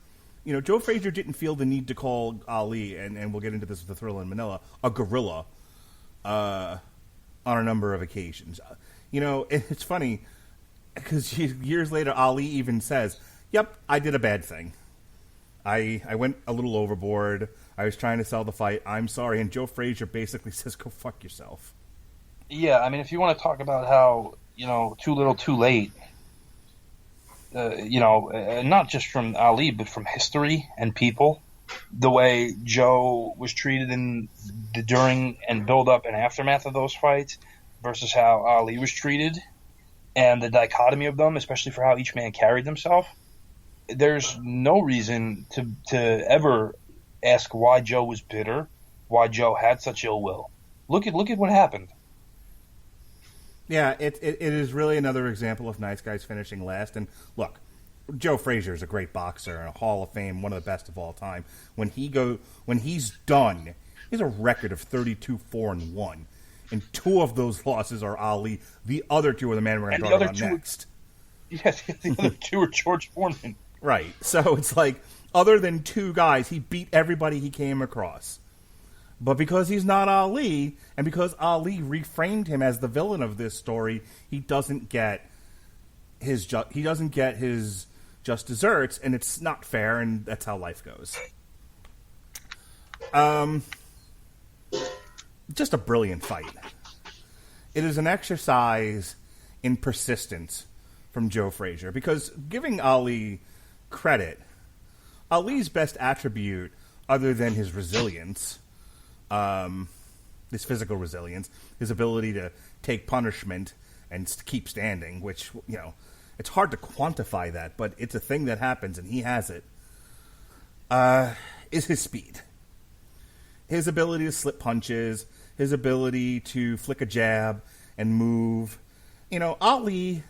Joe Frazier didn't feel the need to call Ali, and we'll get into this with the Thrilla in Manila, a gorilla on a number of occasions. It's funny, because years later, Ali even says, yep, I did a bad thing. I went a little overboard. I was trying to sell the fight. I'm sorry. And Joe Frazier basically says, go fuck yourself. Yeah, I mean, if you want to talk about how, too little, too late, not just from Ali, but from history and people, the way Joe was treated in the during and build-up and aftermath of those fights versus how Ali was treated, and the dichotomy of them, especially for how each man carried himself, there's no reason to ever ask why Joe was bitter, why Joe had such ill will. Look at what happened. Yeah, it is really another example of nice guys finishing last. And look, Joe Frazier is a great boxer and a Hall of Fame, one of the best of all time. When he's done, he has a record of 32-4-1, and 2 of those losses are Ali. The other 2 are the man we're going to talk about next. Yes, the other 2 are George Foreman. Right. So it's like, other than 2 guys, he beat everybody he came across. But because he's not Ali, and because Ali reframed him as the villain of this story, he doesn't get his just desserts, and it's not fair, and that's how life goes. Just a brilliant fight. It is an exercise in persistence from Joe Frazier, because giving Ali credit, Ali's best attribute, other than his resilience, his physical resilience, his ability to take punishment and keep standing, which, it's hard to quantify that, but it's a thing that happens, and he has it, is his speed. His ability to slip punches, his ability to flick a jab and move. Ali,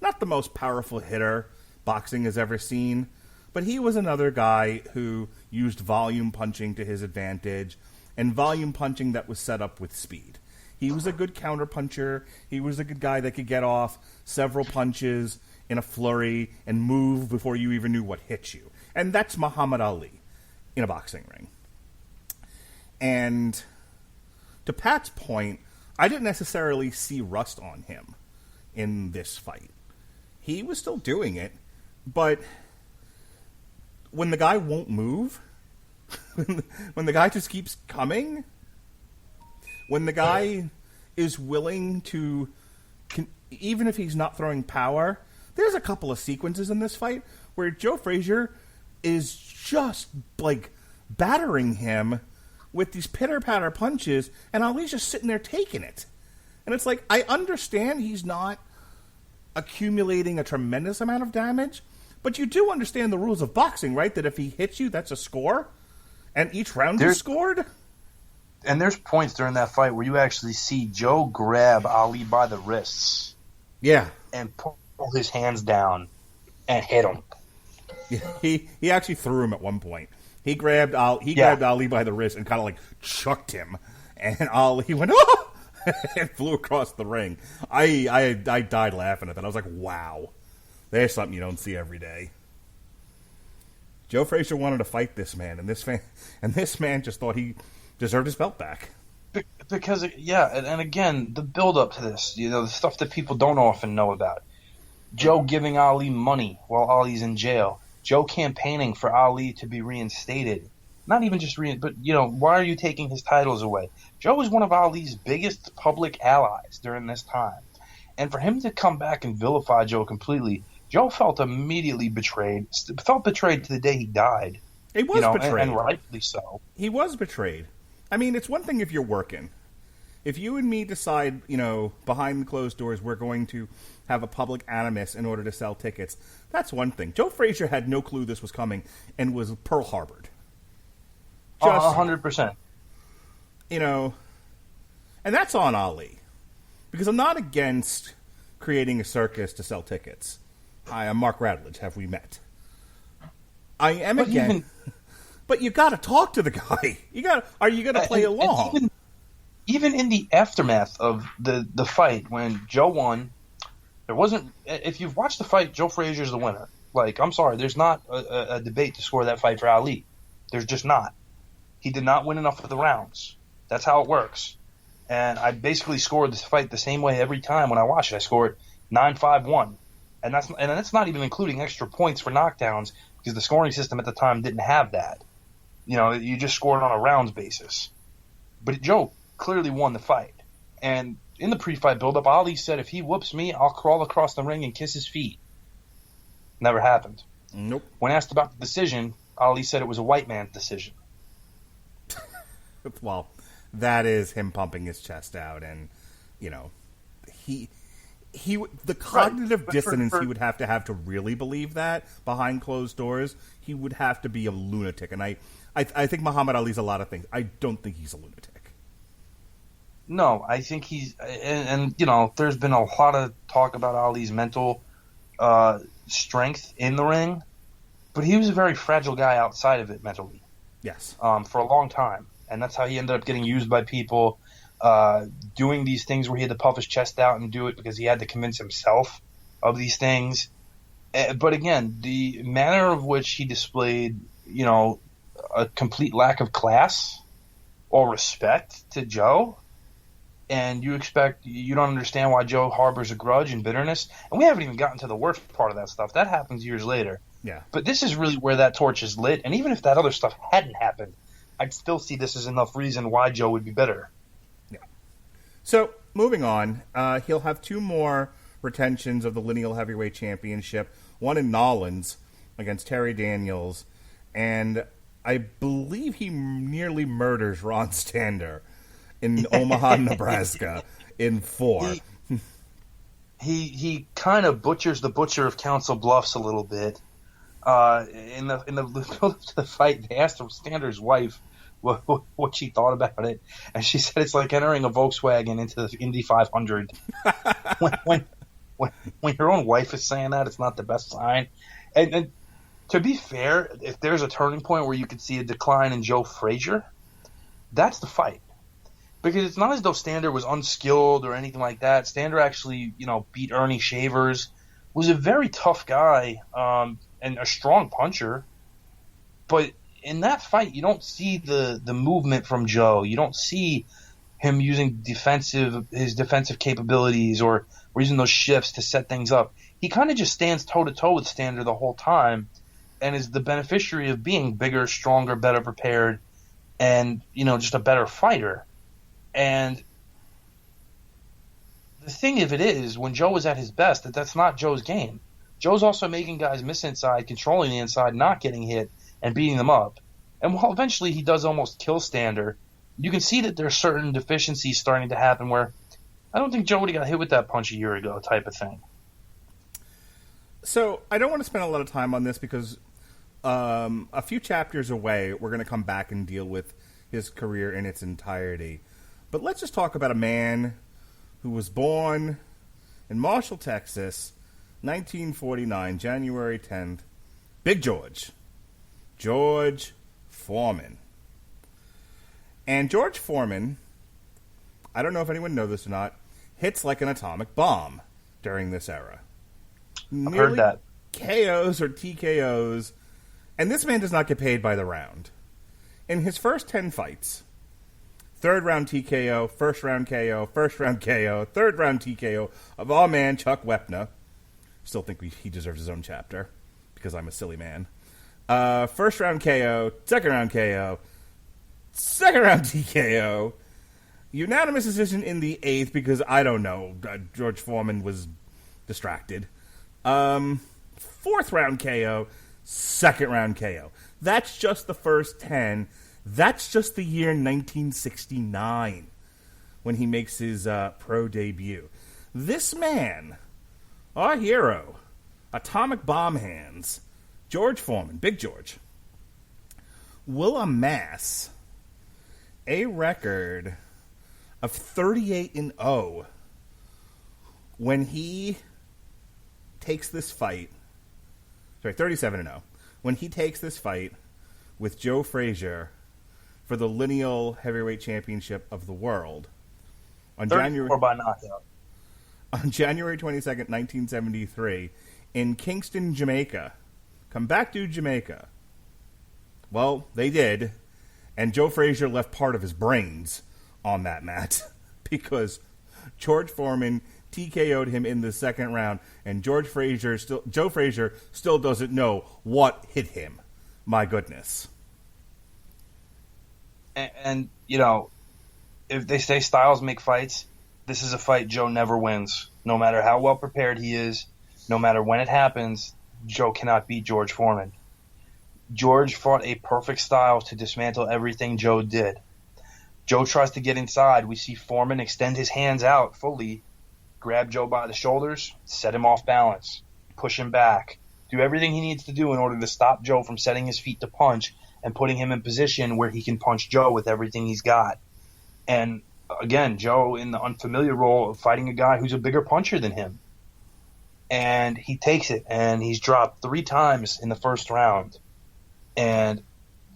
not the most powerful hitter boxing has ever seen, but he was another guy who used volume punching to his advantage, and volume punching that was set up with speed. He was a good counter puncher. He was a good guy that could get off several punches in a flurry and move before you even knew what hit you. And that's Muhammad Ali in a boxing ring. And to Pat's point, I didn't necessarily see rust on him in this fight. He was still doing it, but when the guy won't move, when the guy just keeps coming, when the guy is willing to, even if he's not throwing power, there's a couple of sequences in this fight where Joe Frazier is just like battering him with these pitter-patter punches, and Ali's just sitting there taking it. And it's like, I understand he's not accumulating a tremendous amount of damage, but you do understand the rules of boxing, right? That if he hits you, that's a score, and each round is scored. And there's points during that fight where you actually see Joe grab Ali by the wrists. Yeah. And pull his hands down and hit him. Yeah, he actually threw him at one point. He grabbed Ali by the wrist and kind of like chucked him, and Ali went, oh! and flew across the ring. I died laughing at that. I was like, wow, there's something you don't see every day. Joe Frazier wanted to fight this man, and this man just thought he deserved his belt back. Because, yeah, and again, the build up to this, the stuff that people don't often know about. Joe giving Ali money while Ali's in jail. Joe campaigning for Ali to be reinstated. Not even just but why are you taking his titles away? Joe was one of Ali's biggest public allies during this time. And for him to come back and vilify Joe completely, Joe felt immediately betrayed. Felt betrayed to the day he died. He was betrayed. And rightfully so. He was betrayed. I mean, it's one thing if you're working. If you and me decide, behind closed doors, we're going to have a public animus in order to sell tickets, that's one thing. Joe Frazier had no clue this was coming and was Pearl Harbored. 100%. And that's on Ali. Because I'm not against creating a circus to sell tickets. Hi, I'm Mark Radulich. Have we met? I am against... But you got to talk to the guy. Are you going to play along? Even in the aftermath of the fight, when Joe won, there wasn't. If you've watched the fight, Joe Frazier's the winner. Like, I'm sorry, there's not a debate to score that fight for Ali. There's just not. He did not win enough of the rounds. That's how it works. And I basically scored this fight the same way every time when I watched it. I scored 9-5-1, and that's not even including extra points for knockdowns because the scoring system at the time didn't have that. You just scored on a rounds basis. But Joe clearly won the fight. And in the pre-fight build-up, Ali said, if he whoops me, I'll crawl across the ring and kiss his feet. Never happened. Nope. When asked about the decision, Ali said it was a white man's decision. Well, that is him pumping his chest out, and, the cognitive dissonance he would have to really believe that behind closed doors, he would have to be a lunatic. And I think Muhammad Ali's a lot of things. I don't think he's a lunatic. No, I think he's, and there's been a lot of talk about Ali's mental strength in the ring, but he was a very fragile guy outside of it mentally. Yes. For a long time, and that's how he ended up getting used by people, doing these things where he had to puff his chest out and do it because he had to convince himself of these things. But again, the manner of which he displayed, a complete lack of class or respect to Joe. And you don't understand why Joe harbors a grudge and bitterness. And we haven't even gotten to the worst part of that stuff. That happens years later. Yeah. But this is really where that torch is lit. And even if that other stuff hadn't happened, I'd still see this as enough reason why Joe would be bitter. Yeah. So, moving on, he'll have 2 more retentions of the lineal heavyweight championship. One in Nolans against Terry Daniels. And I believe he nearly murders Ron Stander in Omaha, Nebraska, in 4. He kind of butchers the butcher of Council Bluffs a little bit. In the build-up to the fight, they asked Stander's wife what she thought about it, and she said it's like entering a Volkswagen into the Indy 500. when your own wife is saying that, it's not the best sign. And to be fair, if there's a turning point where you could see a decline in Joe Frazier, that's the fight. Because it's not as though Stander was unskilled or anything like that. Stander actually, beat Ernie Shavers, was a very tough guy, and a strong puncher. But in that fight, you don't see the movement from Joe. You don't see him using his defensive capabilities or using those shifts to set things up. He kind of just stands toe-to-toe with Stander the whole time and is the beneficiary of being bigger, stronger, better prepared, and, just a better fighter. And the thing of it is, when Joe was at his best, that's not Joe's game. Joe's also making guys miss inside, controlling the inside, not getting hit, and beating them up. And while eventually he does almost kill Stander, you can see that there's certain deficiencies starting to happen where I don't think Joe would have got hit with that punch a year ago type of thing. So I don't want to spend a lot of time on this because a few chapters away, we're going to come back and deal with his career in its entirety. But let's just talk about a man who was born in Marshall, Texas, 1949, January 10th. Big George. George Foreman. And George Foreman, I don't know if anyone knows this or not, hits like an atomic bomb during this era. I've heard that. KOs or TKOs. And this man does not get paid by the round. In his first 10 fights, third round TKO, first round KO, first round KO, third round TKO of all man Chuck Wepner. Still think he deserves his own chapter because I'm a silly man. First round KO, second round KO, second round TKO, unanimous decision in the 8th because I don't know, George Foreman was distracted. 4th round KO, second round KO. That's just the first 10. That's just the year 1969 when he makes his pro debut. This man, our hero, Atomic Bomb Hands, George Foreman, Big George, will amass a record of 38-0 when he takes this fight. Sorry, 37-0 when he takes this fight with Joe Frazier for the lineal heavyweight championship of the world on January by knockout. On January 22nd, 1973, in Kingston, Jamaica. Come back to Jamaica. Well, they did, and Joe Frazier left part of his brains on that mat because George Foreman TKO'd him in the second round, and Joe Frazier still doesn't know what hit him. My goodness. And you know, if they say styles make fights, this is a fight Joe never wins. No matter how well prepared he is, no matter when it happens, Joe cannot beat George Foreman. George fought a perfect style to dismantle everything Joe did. Joe tries to get inside. We see Foreman extend his hands out fully, grab Joe by the shoulders, set him off balance, push him back, do everything he needs to do in order to stop Joe from setting his feet to punch and putting him in position where he can punch Joe with everything he's got. And again, Joe in the unfamiliar role of fighting a guy who's a bigger puncher than him. And he takes it, and he's dropped 3 times in the first round and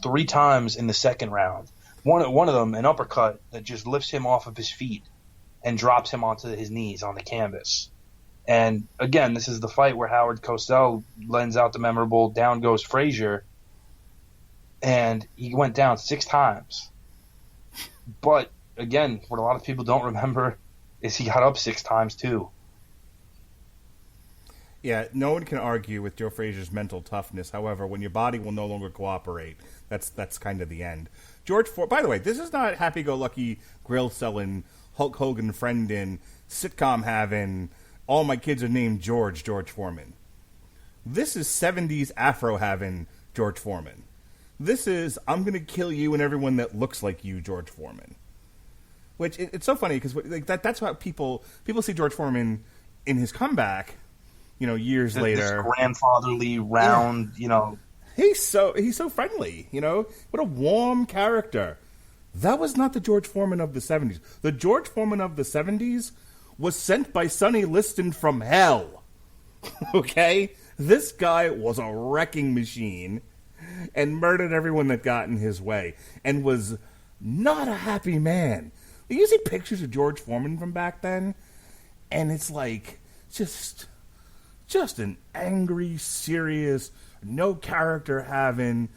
3 times in the second round. One of them, an uppercut that just lifts him off of his feet and drops him onto his knees on the canvas. And again, this is the fight where Howard Cosell lends out the memorable down goes Frazier, and he went down 6 times. But again, what a lot of people don't remember is he got up 6 times too. Yeah, no one can argue with Joe Frazier's mental toughness. However, when your body will no longer cooperate, that's kind of the end. By the way, this is not happy-go-lucky grill-selling, Hulk Hogan friendin', sitcom-having, all my kids are named George Foreman. This is 70s Afro-having George Foreman. This is, I'm going to kill you and everyone that looks like you, George Foreman. Which, it's so funny, because like, that's how people see George Foreman in his comeback, years later. This grandfatherly, round, He's so friendly, What a warm character. That was not the George Foreman of the 70s. The George Foreman of the 70s was sent by Sonny Liston from hell. Okay? This guy was a wrecking machine and murdered everyone that got in his way and was not a happy man. You see pictures of George Foreman from back then, and it's like just an angry, serious, no character having,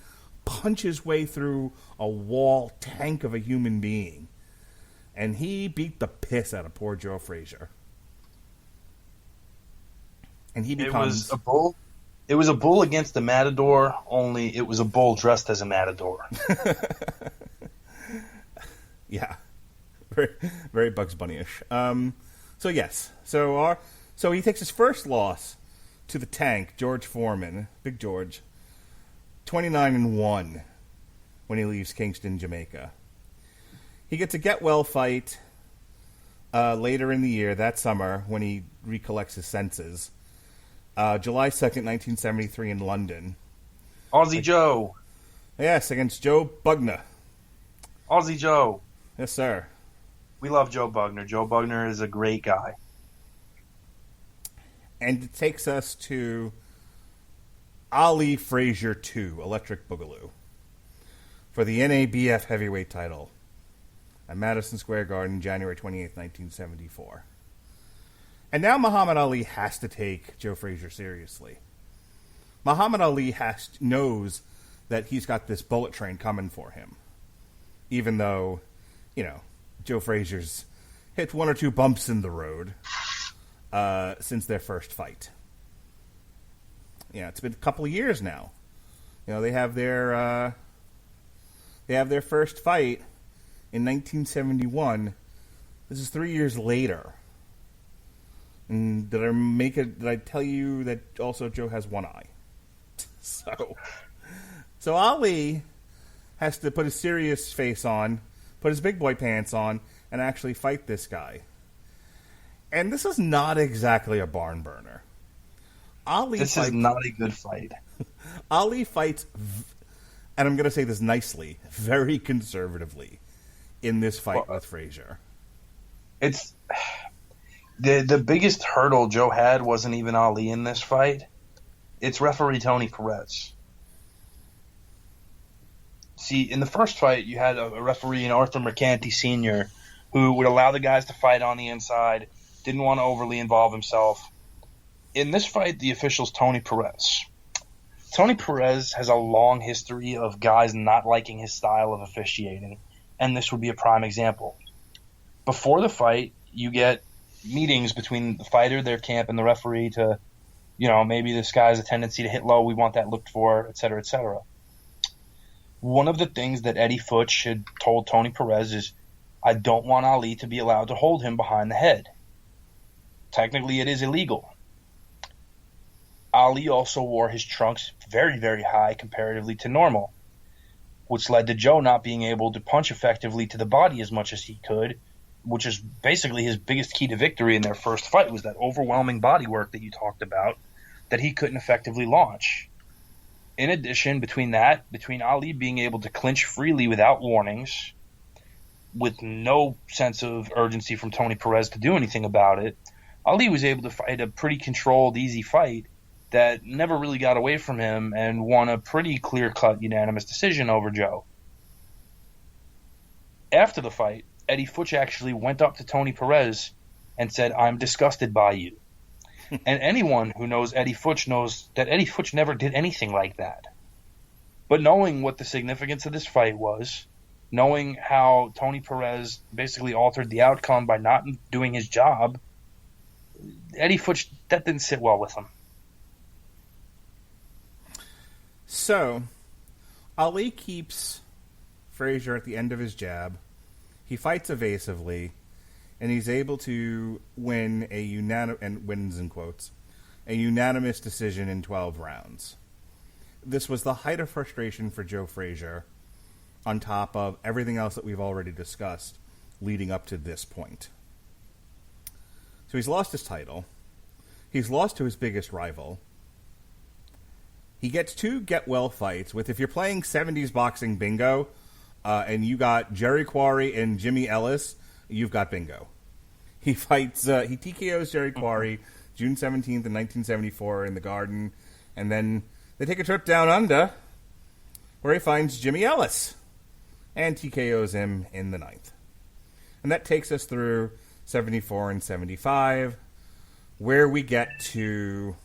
punch his way through a wall tank of a human being. And he beat the piss out of poor Joe Frazier. And he becomes... It was a bull against a matador, only it was a bull dressed as a matador. Yeah. Very, very Bugs Bunny-ish. So yes. So he takes his first loss to the tank, George Foreman, Big George, 29-1 when he leaves Kingston, Jamaica. He gets a get-well fight later in the year, that summer, when he recollects his senses. July 2nd, 1973 in London. Aussie Joe. Yes, against Joe Bugner. Aussie Joe. Yes, sir. We love Joe Bugner. Joe Bugner is a great guy. And it takes us to Ali Frazier 2, Electric Boogaloo, for the NABF heavyweight title at Madison Square Garden, January 28th, 1974. And now Muhammad Ali has to take Joe Frazier seriously. Muhammad Ali knows that he's got this bullet train coming for him, even though you know, Joe Frazier's hit one or two bumps in the road since their first fight. Yeah, it's been a couple of years now. You know, they have their first fight in 1971. This is 3 years later. And did I tell you that also Joe has one eye? So Ali has to put a serious face on, put his big boy pants on, and actually fight this guy. And this is not exactly a barn burner. This is not a good fight. Ali fights, and I'm going to say this nicely, very conservatively in this fight with Frazier. It's the biggest hurdle Joe had wasn't even Ali in this fight. It's referee Tony Perez. See, in the first fight, you had a referee, Arthur Mercanti Sr., who would allow the guys to fight on the inside, didn't want to overly involve himself. In this fight, the official's Tony Perez. Tony Perez has a long history of guys not liking his style of officiating, and this would be a prime example. Before the fight, you get meetings between the fighter, their camp, and the referee to, you know, maybe this guy has a tendency to hit low, we want that looked for, et cetera, et cetera. One of the things that Eddie Futch had told Tony Perez is, I don't want Ali to be allowed to hold him behind the head. Technically, it is illegal. Ali also wore his trunks very, very high comparatively to normal, which led to Joe not being able to punch effectively to the body as much as he could, which is basically his biggest key to victory in their first fight, was that overwhelming body work that you talked about that he couldn't effectively launch. In addition, between Ali being able to clinch freely without warnings, with no sense of urgency from Tony Perez to do anything about it, Ali was able to fight a pretty controlled, easy fight that never really got away from him and won a pretty clear-cut unanimous decision over Joe. After the fight, Eddie Futch actually went up to Tony Perez and said, I'm disgusted by you. And anyone who knows Eddie Futch knows that Eddie Futch never did anything like that. But knowing what the significance of this fight was, knowing how Tony Perez basically altered the outcome by not doing his job, Eddie Futch, that didn't sit well with him. So, Ali keeps Frazier at the end of his jab. He fights evasively, and he's able to win wins in quotes, a unanimous decision in 12 rounds. This was the height of frustration for Joe Frazier, on top of everything else that we've already discussed leading up to this point. So he's lost his title. He's lost to his biggest rival. He gets 2 get-well fights with, if you're playing 70s boxing bingo, and you got Jerry Quarry and Jimmy Ellis, you've got bingo. He TKOs Jerry Quarry June 17th in 1974 in the Garden, and then they take a trip down under where he finds Jimmy Ellis and TKOs him in the 9th. And that takes us through 74 and 75, where we get to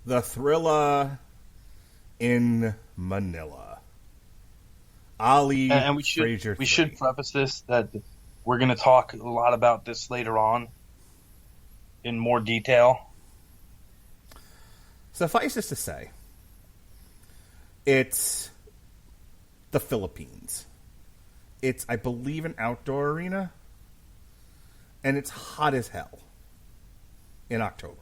the Thrilla in Manila. Ali and we Frazier. We should preface this that we're going to talk a lot about this later on in more detail. Suffice it to say, it's the Philippines. It's, I believe, an outdoor arena, and it's hot as hell in October.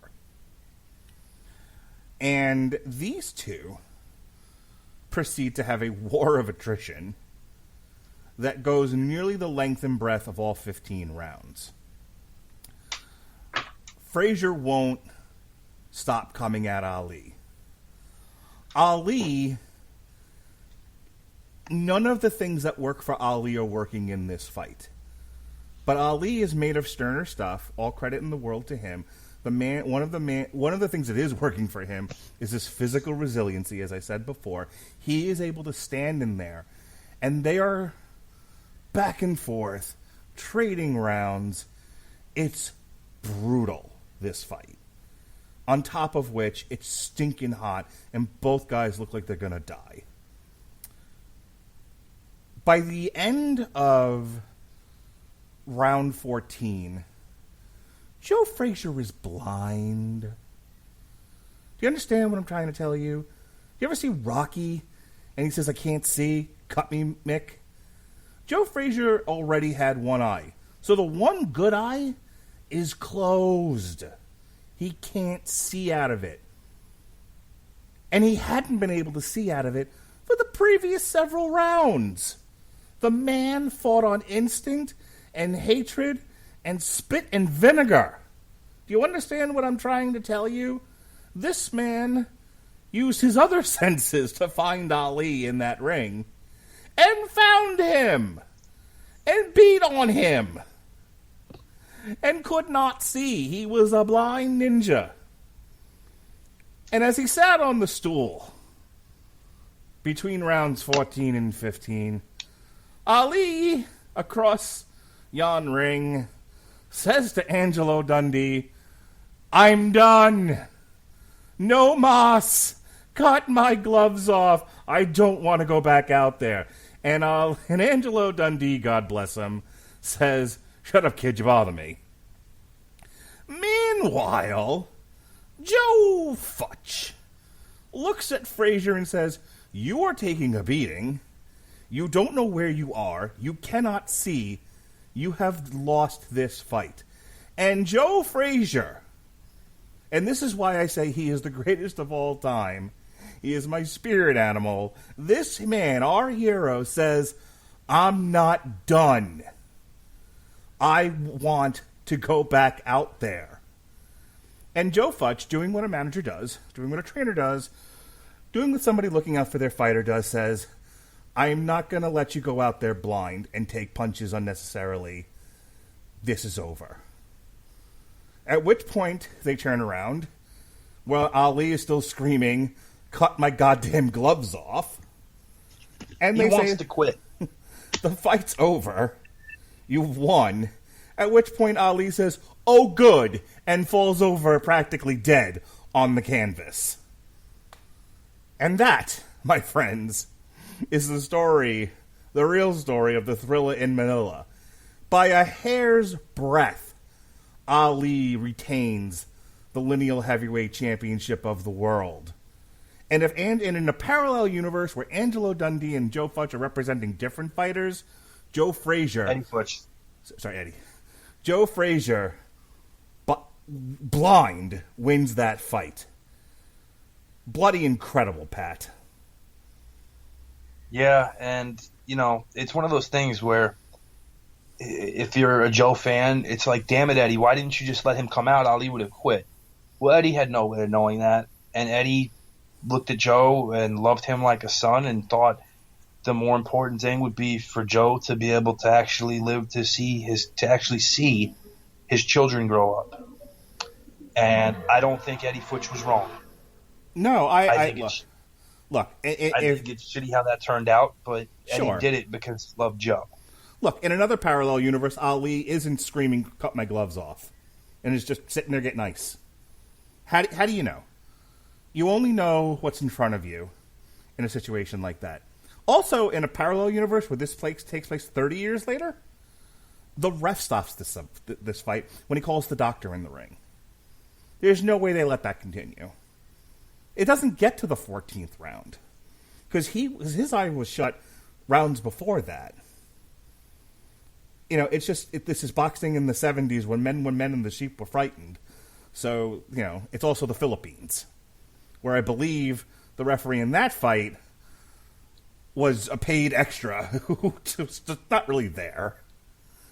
And these two proceed to have a war of attrition that goes nearly the length and breadth of all 15 rounds. Frazier won't stop coming at Ali. Ali, none of the things that work for Ali are working in this fight. But Ali is made of sterner stuff. All credit in the world to him. One of the things that is working for him is this physical resiliency, as I said before. He is able to stand in there, and they are back and forth, trading rounds. It's brutal, this fight. On top of which, it's stinking hot, and both guys look like they're going to die. by the end of round 14, Joe Frazier was blind. Do you understand what I'm trying to tell you? You ever see Rocky and he says, I can't see, cut me, Mick? Joe Frazier already had one eye. So the one good eye is closed. He can't see out of it. And he hadn't been able to see out of it for the previous several rounds. The man fought on instinct and hatred and spit and vinegar. Do you understand what I'm trying to tell you? This man used his other senses to find Ali in that ring and found him and beat on him and could not see. He was a blind ninja. And as he sat on the stool between rounds 14 and 15, Ali, across yon ring, says to Angelo Dundee, I'm done. No mas. Cut my gloves off. I don't want to go back out there. And Angelo Dundee, God bless him, says, shut up, kid, you bother me. Meanwhile, Joe Futch looks at Frazier and says, you are taking a beating. You don't know where you are. You cannot see. You have lost this fight. And Joe Frazier, and this is why I say he is the greatest of all time, he is my spirit animal. This man, our hero, says, I'm not done. I want to go back out there. And Joe Futch, doing what a manager does, doing what a trainer does, doing what somebody looking out for their fighter does, says, I'm not going to let you go out there blind and take punches unnecessarily. This is over. At which point, they turn around. Well, Ali is still screaming, cut my goddamn gloves off. And he wants to quit. The fight's over. You've won. At which point Ali says, oh good, and falls over practically dead on the canvas. And that, my friends, is the story, the real story of the Thrilla in Manila. By a hair's breadth, Ali retains the lineal heavyweight championship of the world. And in a parallel universe where Angelo Dundee and Joe Futch are representing different fighters, Joe Frazier... Eddie Futch. Sorry, Eddie. Joe Frazier, blind, wins that fight. Bloody incredible, Pat. Yeah, and, you know, it's one of those things where if you're a Joe fan, it's like, damn it, Eddie, why didn't you just let him come out? Ali would have quit. Well, Eddie had no way of knowing that, and Eddie looked at Joe and loved him like a son and thought the more important thing would be for Joe to be able to actually live to see his children grow up. And I don't think Eddie Futch was wrong. No, I think it's shitty how that turned out, but Eddie did it because he loved Joe. Look, in another parallel universe, Ali isn't screaming, cut my gloves off, and is just sitting there getting ice. How do you know? You only know what's in front of you in a situation like that. Also, in a parallel universe where this takes place 30 years later, the ref stops this fight when he calls the doctor in the ring. There's no way they let that continue. It doesn't get to the 14th round because his eye was shut rounds before that. You know, it's just this is boxing in the 70s when men and the sheep were frightened. So, you know, it's also the Philippines, where I believe the referee in that fight was a paid extra who just not really there.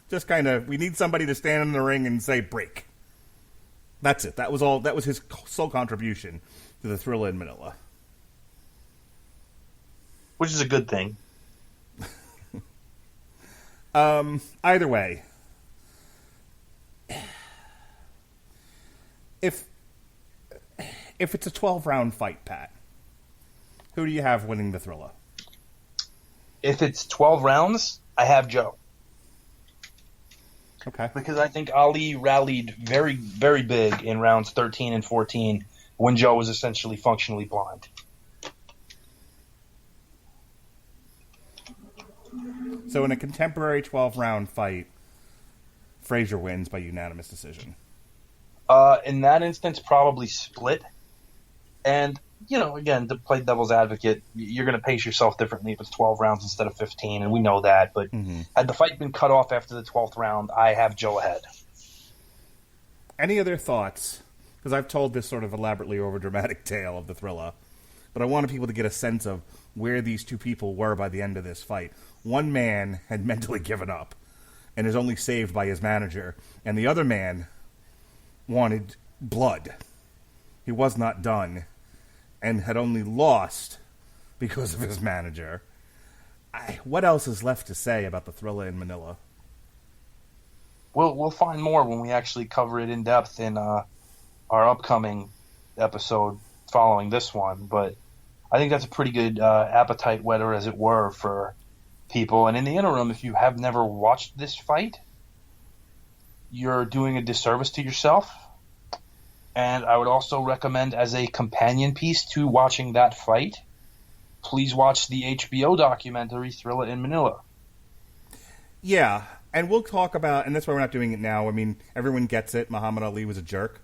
Just kind of, we need somebody to stand in the ring and say, break. That's it. That was all. That was his sole contribution to the Thrilla in Manila. Which is a good thing. Either way, if it's a 12-round fight, Pat, who do you have winning the Thrilla? If it's 12 rounds, I have Joe. Okay. Because I think Ali rallied very, very big in rounds 13 and 14 when Joe was essentially functionally blind. So in a contemporary 12-round fight, Frazier wins by unanimous decision. In that instance, probably split. And, again, to play devil's advocate, you're going to pace yourself differently if it's 12 rounds instead of 15, and we know that. But had the fight been cut off after the 12th round, I have Joe ahead. Any other thoughts? Because I've told this sort of elaborately overdramatic tale of the thriller, but I wanted people to get a sense of where these two people were by the end of this fight. One man had mentally given up and is only saved by his manager, and the other man wanted blood. He was not done and had only lost because of his manager. What else is left to say about the thriller in Manila? We'll find more when we actually cover it in depth in our upcoming episode following this one. But I think that's a pretty good appetite whetter, as it were, for people. And in the interim, if you have never watched this fight, you're doing a disservice to yourself. And I would also recommend, as a companion piece to watching that fight, please watch the HBO documentary Thriller in Manila. Yeah, and we'll talk about, and that's why we're not doing it now. I mean, everyone gets it. Muhammad Ali was a jerk.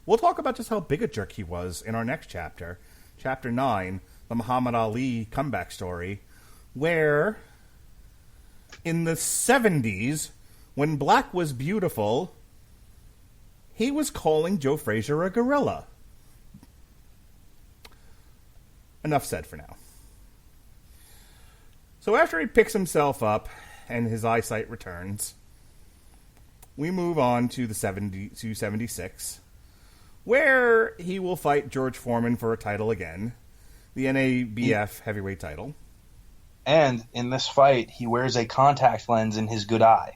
We'll talk about just how big a jerk he was in our next chapter, Chapter 9, the Muhammad Ali comeback story, where in the 70s, when black was beautiful, he was calling Joe Frazier a gorilla. Enough said for now. So after he picks himself up and his eyesight returns, we move on to 76, where he will fight George Foreman for a title again, the NABF heavyweight title. And in this fight, he wears a contact lens in his good eye.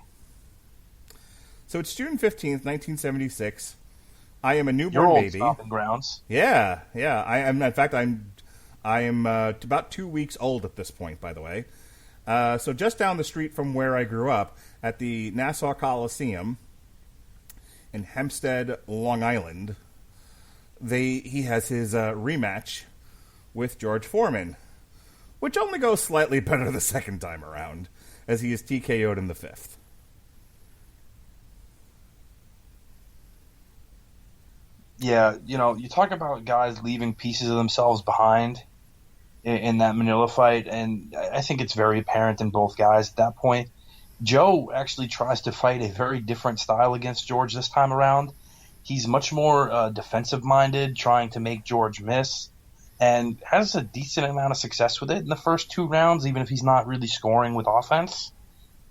So it's June 15th, 1976. I am a newborn Your old baby. stomping grounds. Yeah. I am. In fact, I am about 2 weeks old at this point. By the way, so just down the street from where I grew up, at the Nassau Coliseum in Hempstead, Long Island, he has his rematch with George Foreman, which only goes slightly better the second time around, as he is TKO'd in the fifth. Yeah, you talk about guys leaving pieces of themselves behind in that Manila fight, and I think it's very apparent in both guys at that point. Joe actually tries to fight a very different style against George this time around. He's much more defensive-minded, trying to make George miss, and has a decent amount of success with it in the first 2 rounds, even if he's not really scoring with offense.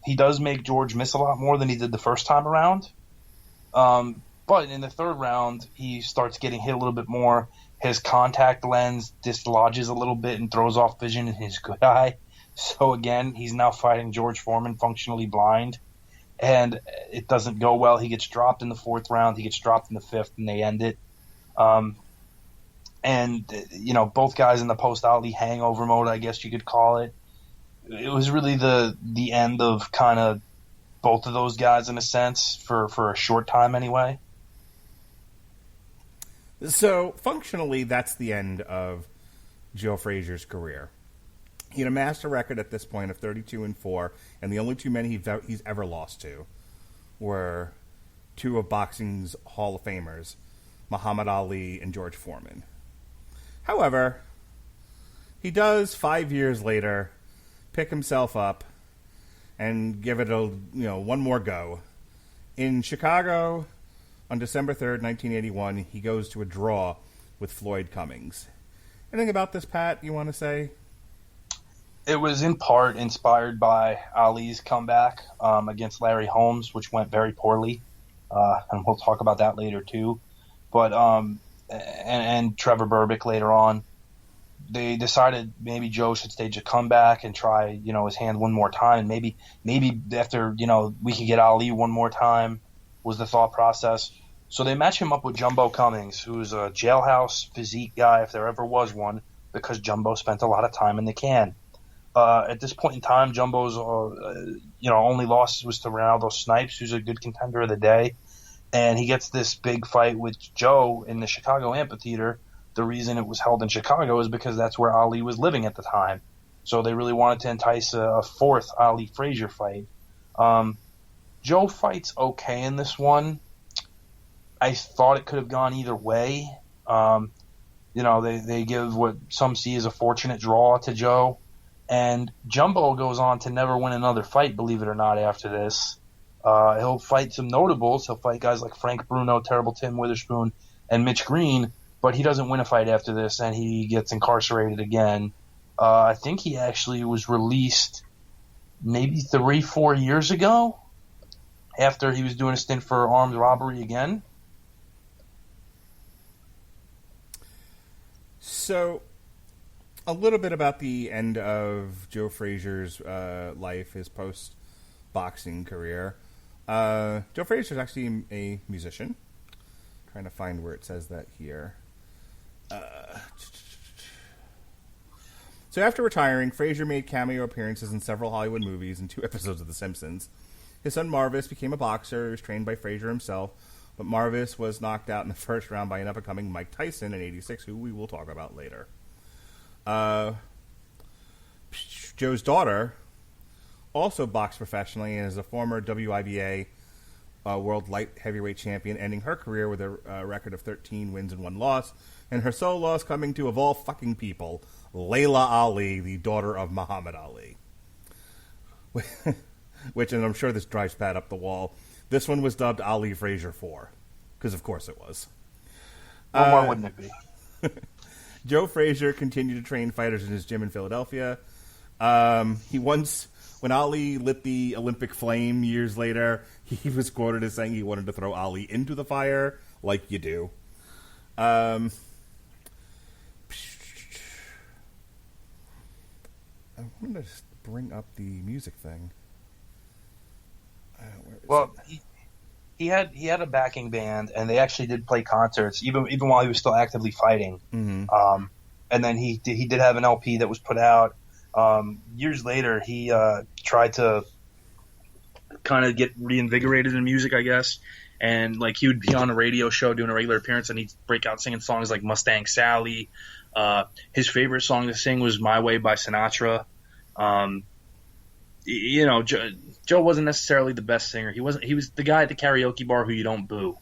He does make George miss a lot more than he did the first time around. But in the 3rd round, he starts getting hit a little bit more. His contact lens dislodges a little bit and throws off vision in his good eye. So again, he's now fighting George Foreman functionally blind. And it doesn't go well. He gets dropped in the 4th round. He gets dropped in the 5th, and they end it. Both guys in the post-Ali hangover mode, I guess you could call it. It was really the end of kind of both of those guys in a sense, for a short time anyway. So, functionally, that's the end of Joe Frazier's career. He had amassed a record at this point of 32-4, and the only 2 men he's ever lost to were 2 of boxing's Hall of Famers, Muhammad Ali and George Foreman. However, he does, 5 years later, pick himself up and give it one more go. In Chicago, on December 3rd, 1981, he goes to a draw with Floyd Cummings. Anything about this, Pat, you want to say? It was in part inspired by Ali's comeback against Larry Holmes, which went very poorly, and we'll talk about that later too. But and Trevor Berbick later on, they decided maybe Joe should stage a comeback and try his hand one more time. Maybe after we could get Ali one more time was the thought process. So they match him up with Jumbo Cummings, who's a jailhouse physique guy if there ever was one, because Jumbo spent a lot of time in the can. At this point in time, Jumbo's only loss was to Ronaldo Snipes, who's a good contender of the day, and he gets this big fight with Joe in the Chicago amphitheater. The reason it was held in Chicago is because that's where Ali was living at the time. So they really wanted to entice a fourth Ali Frazier fight. Joe fights okay in this one. I thought it could have gone either way. They give what some see as a fortunate draw to Joe. And Jumbo goes on to never win another fight, believe it or not, after this. He'll fight some notables. He'll fight guys like Frank Bruno, Terrible Tim Witherspoon, and Mitch Green, but he doesn't win a fight after this, and he gets incarcerated again. I think he actually was released maybe 3-4 years ago after he was doing a stint for armed robbery again. So, a little bit about the end of Joe Frazier's life, his post-boxing career. Joe Frazier is actually a musician. I'm trying to find where it says that here. So after retiring, Frazier made cameo appearances in several Hollywood movies and 2 episodes of The Simpsons. His son Marvis became a boxer. He was trained by Frazier himself, but Marvis was knocked out in the first round by an up-and-coming Mike Tyson in '86, who we will talk about later. Joe's daughter also boxed professionally and is a former WIBA World Light Heavyweight Champion, ending her career with a record of 13 wins and 1 loss, and her sole loss coming to, of all fucking people, Layla Ali, the daughter of Muhammad Ali. Which, and I'm sure this drives Pat up the wall, this one was dubbed Ali Frazier 4, because of course it was. Why wouldn't it be? Joe Frazier continued to train fighters in his gym in Philadelphia. He once, when Ali lit the Olympic flame years later, he was quoted as saying he wanted to throw Ali into the fire, like you do. I'm going to just bring up the music thing. He had a backing band, and they actually did play concerts, even while he was still actively fighting. Mm-hmm. And then he did have an LP that was put out. Years later, he tried to kind of get reinvigorated in music, I guess. And like he would be on a radio show doing a regular appearance, and he'd break out singing songs like Mustang Sally. His favorite song to sing was My Way by Sinatra. Joe wasn't necessarily the best singer. He was the guy at the karaoke bar who you don't boo.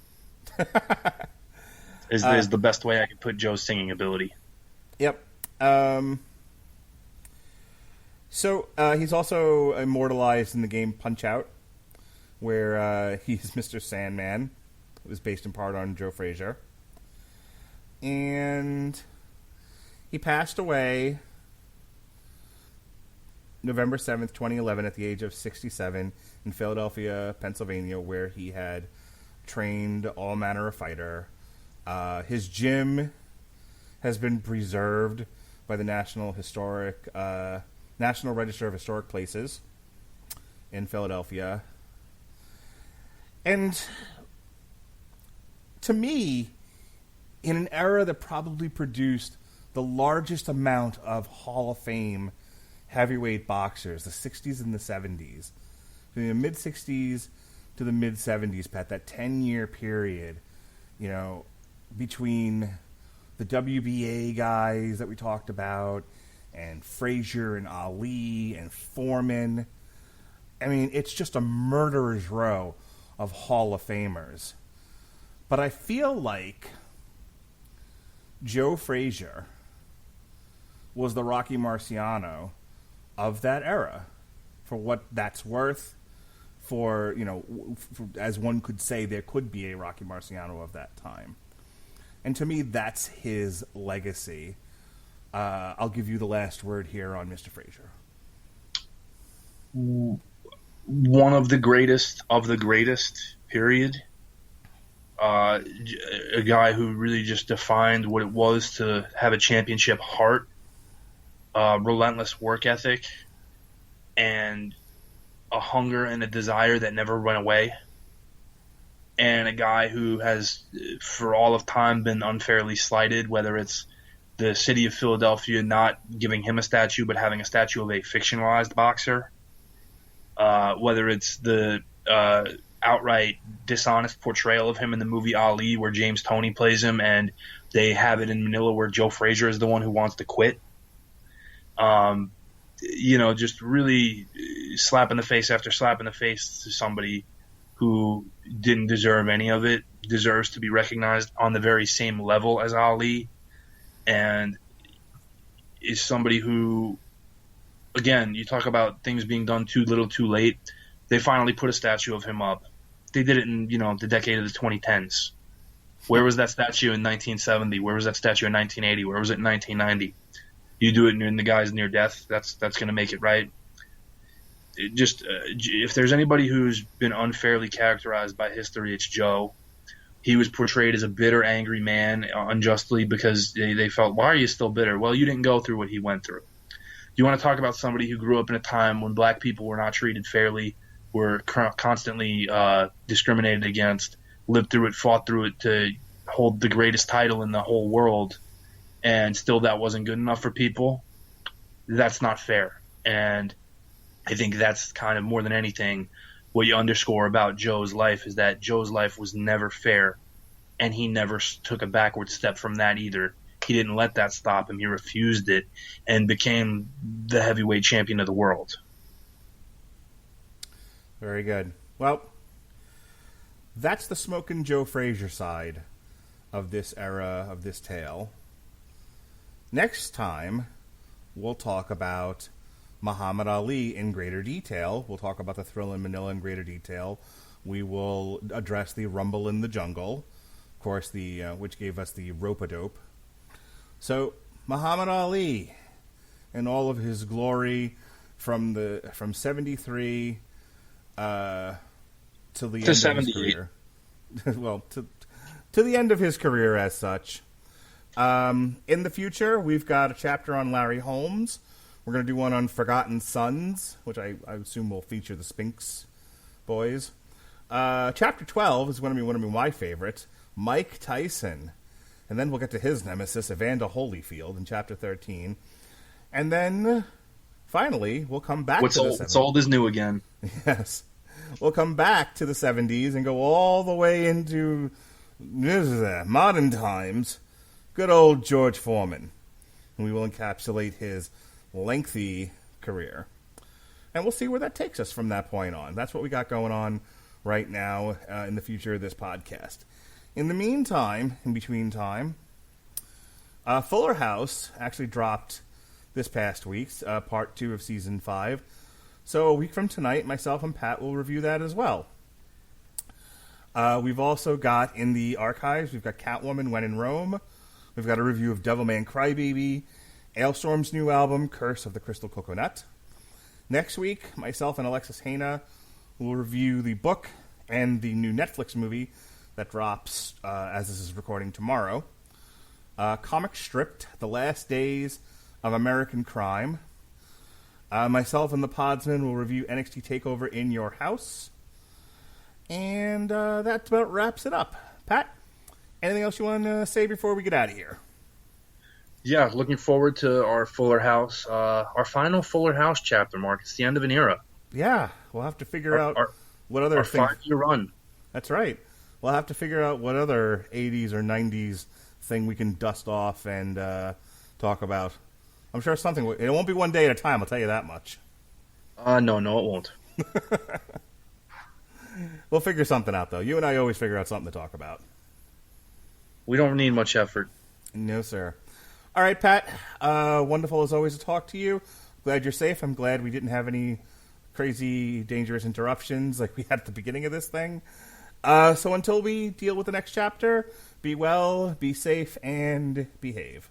is the best way I could put Joe's singing ability. Yep. So he's also immortalized in the game Punch-Out, where he's Mr. Sandman. It was based in part on Joe Frazier. And he passed away November 7th, 2011, at the age of 67 in Philadelphia, Pennsylvania, where he had trained all manner of fighter. His gym has been preserved by the National Register of Historic Places in Philadelphia. And to me, in an era that probably produced the largest amount of Hall of Fame heavyweight boxers, the 60s and the 70s, from the mid-60s to the mid-70s, Pat, that 10-year period, between the WBA guys that we talked about, and Frazier and Ali and Foreman. I mean, it's just a murderer's row of Hall of Famers. But I feel like Joe Frazier was the Rocky Marciano of that era, for what that's worth. For as one could say, there could be a Rocky Marciano of that time. And to me, that's his legacy. I'll give you the last word here on Mr. Frazier. One of the greatest, period. A guy who really just defined what it was to have a championship heart, relentless work ethic, and a hunger and a desire that never went away. And a guy who has, for all of time, been unfairly slighted, whether it's the city of Philadelphia not giving him a statue but having a statue of a fictionalized boxer, whether it's the outright dishonest portrayal of him in the movie Ali where James Toney plays him, and they have it in Manila where Joe Frazier is the one who wants to quit. just really slap in the face after slap in the face to somebody who didn't deserve any of it, deserves to be recognized on the very same level as Ali, and is somebody who, again, you talk about things being done too little too late. They finally put a statue of him up. They did it in, the decade of the 2010s. Where was that statue in 1970? Where was that statue in 1980? Where was it in 1990? You do it in the guy's near death, that's going to make it right. If there's anybody who's been unfairly characterized by history, it's Joe. He was portrayed as a bitter, angry man unjustly because they felt, why are you still bitter? Well, you didn't go through what he went through. You want to talk about somebody who grew up in a time when black people were not treated fairly, were constantly discriminated against, lived through it, fought through it to hold the greatest title in the whole world, and still that wasn't good enough for people. That's not fair. And I think that's kind of more than anything what you underscore about Joe's life is that Joe's life was never fair, and he never took a backward step from that either. He didn't let that stop him. He refused it and became the heavyweight champion of the world. Very good. Well, that's the Smokin Joe Frazier side of this era, of this tale. Next time, we'll talk about Muhammad Ali in greater detail. We'll talk about the Thrill in Manila in greater detail. We will address the Rumble in the Jungle, of course, which gave us the Rope-a-Dope. So, Muhammad Ali and all of his glory from 73 to the end of his career. Well, to the end of his career as such. In the future, we've got a chapter on Larry Holmes. We're going to do one on Forgotten Sons, which I assume will feature the Spinks boys. Chapter 12 is going to be one of my favorites, Mike Tyson. And then we'll get to his nemesis, Evander Holyfield, in Chapter 13. And then, finally, we'll come back to the 70s. What's old is new again. Yes. We'll come back to the 70s and go all the way into modern times. Good old George Foreman. And we will encapsulate his lengthy career. And we'll see where that takes us from that point on. That's what we got going on right now in the future of this podcast. In the meantime, in between time, Fuller House actually dropped this past week, part 2 of Season 5. So a week from tonight, myself and Pat will review that as well. We've also got in the archives, we've got Catwoman When in Rome. We've got a review of Devilman Crybaby, Ailstorm's new album, Curse of the Crystal Coconut. Next week, myself and Alexis Haina will review the book and the new Netflix movie that drops as this is recording tomorrow. Comic Stripped, The Last Days of American Crime. Myself and the Podsman will review NXT TakeOver in Your House. And that about wraps it up. Pat, anything else you want to say before we get out of here? Yeah, looking forward to our Fuller House, our final Fuller House chapter, Mark. It's the end of an era. Yeah, we'll have to figure out what other our 5-year run. That's right. We'll have to figure out what other 80s or 90s thing we can dust off and talk about. I'm sure something. It won't be one day at a time, I'll tell you that much. No, it won't. We'll figure something out, though. You and I always figure out something to talk about. We don't need much effort. No, sir. All right, Pat. Wonderful as always to talk to you. Glad you're safe. I'm glad we didn't have any crazy, dangerous interruptions like we had at the beginning of this thing. So until we deal with the next chapter, be well, be safe, and behave.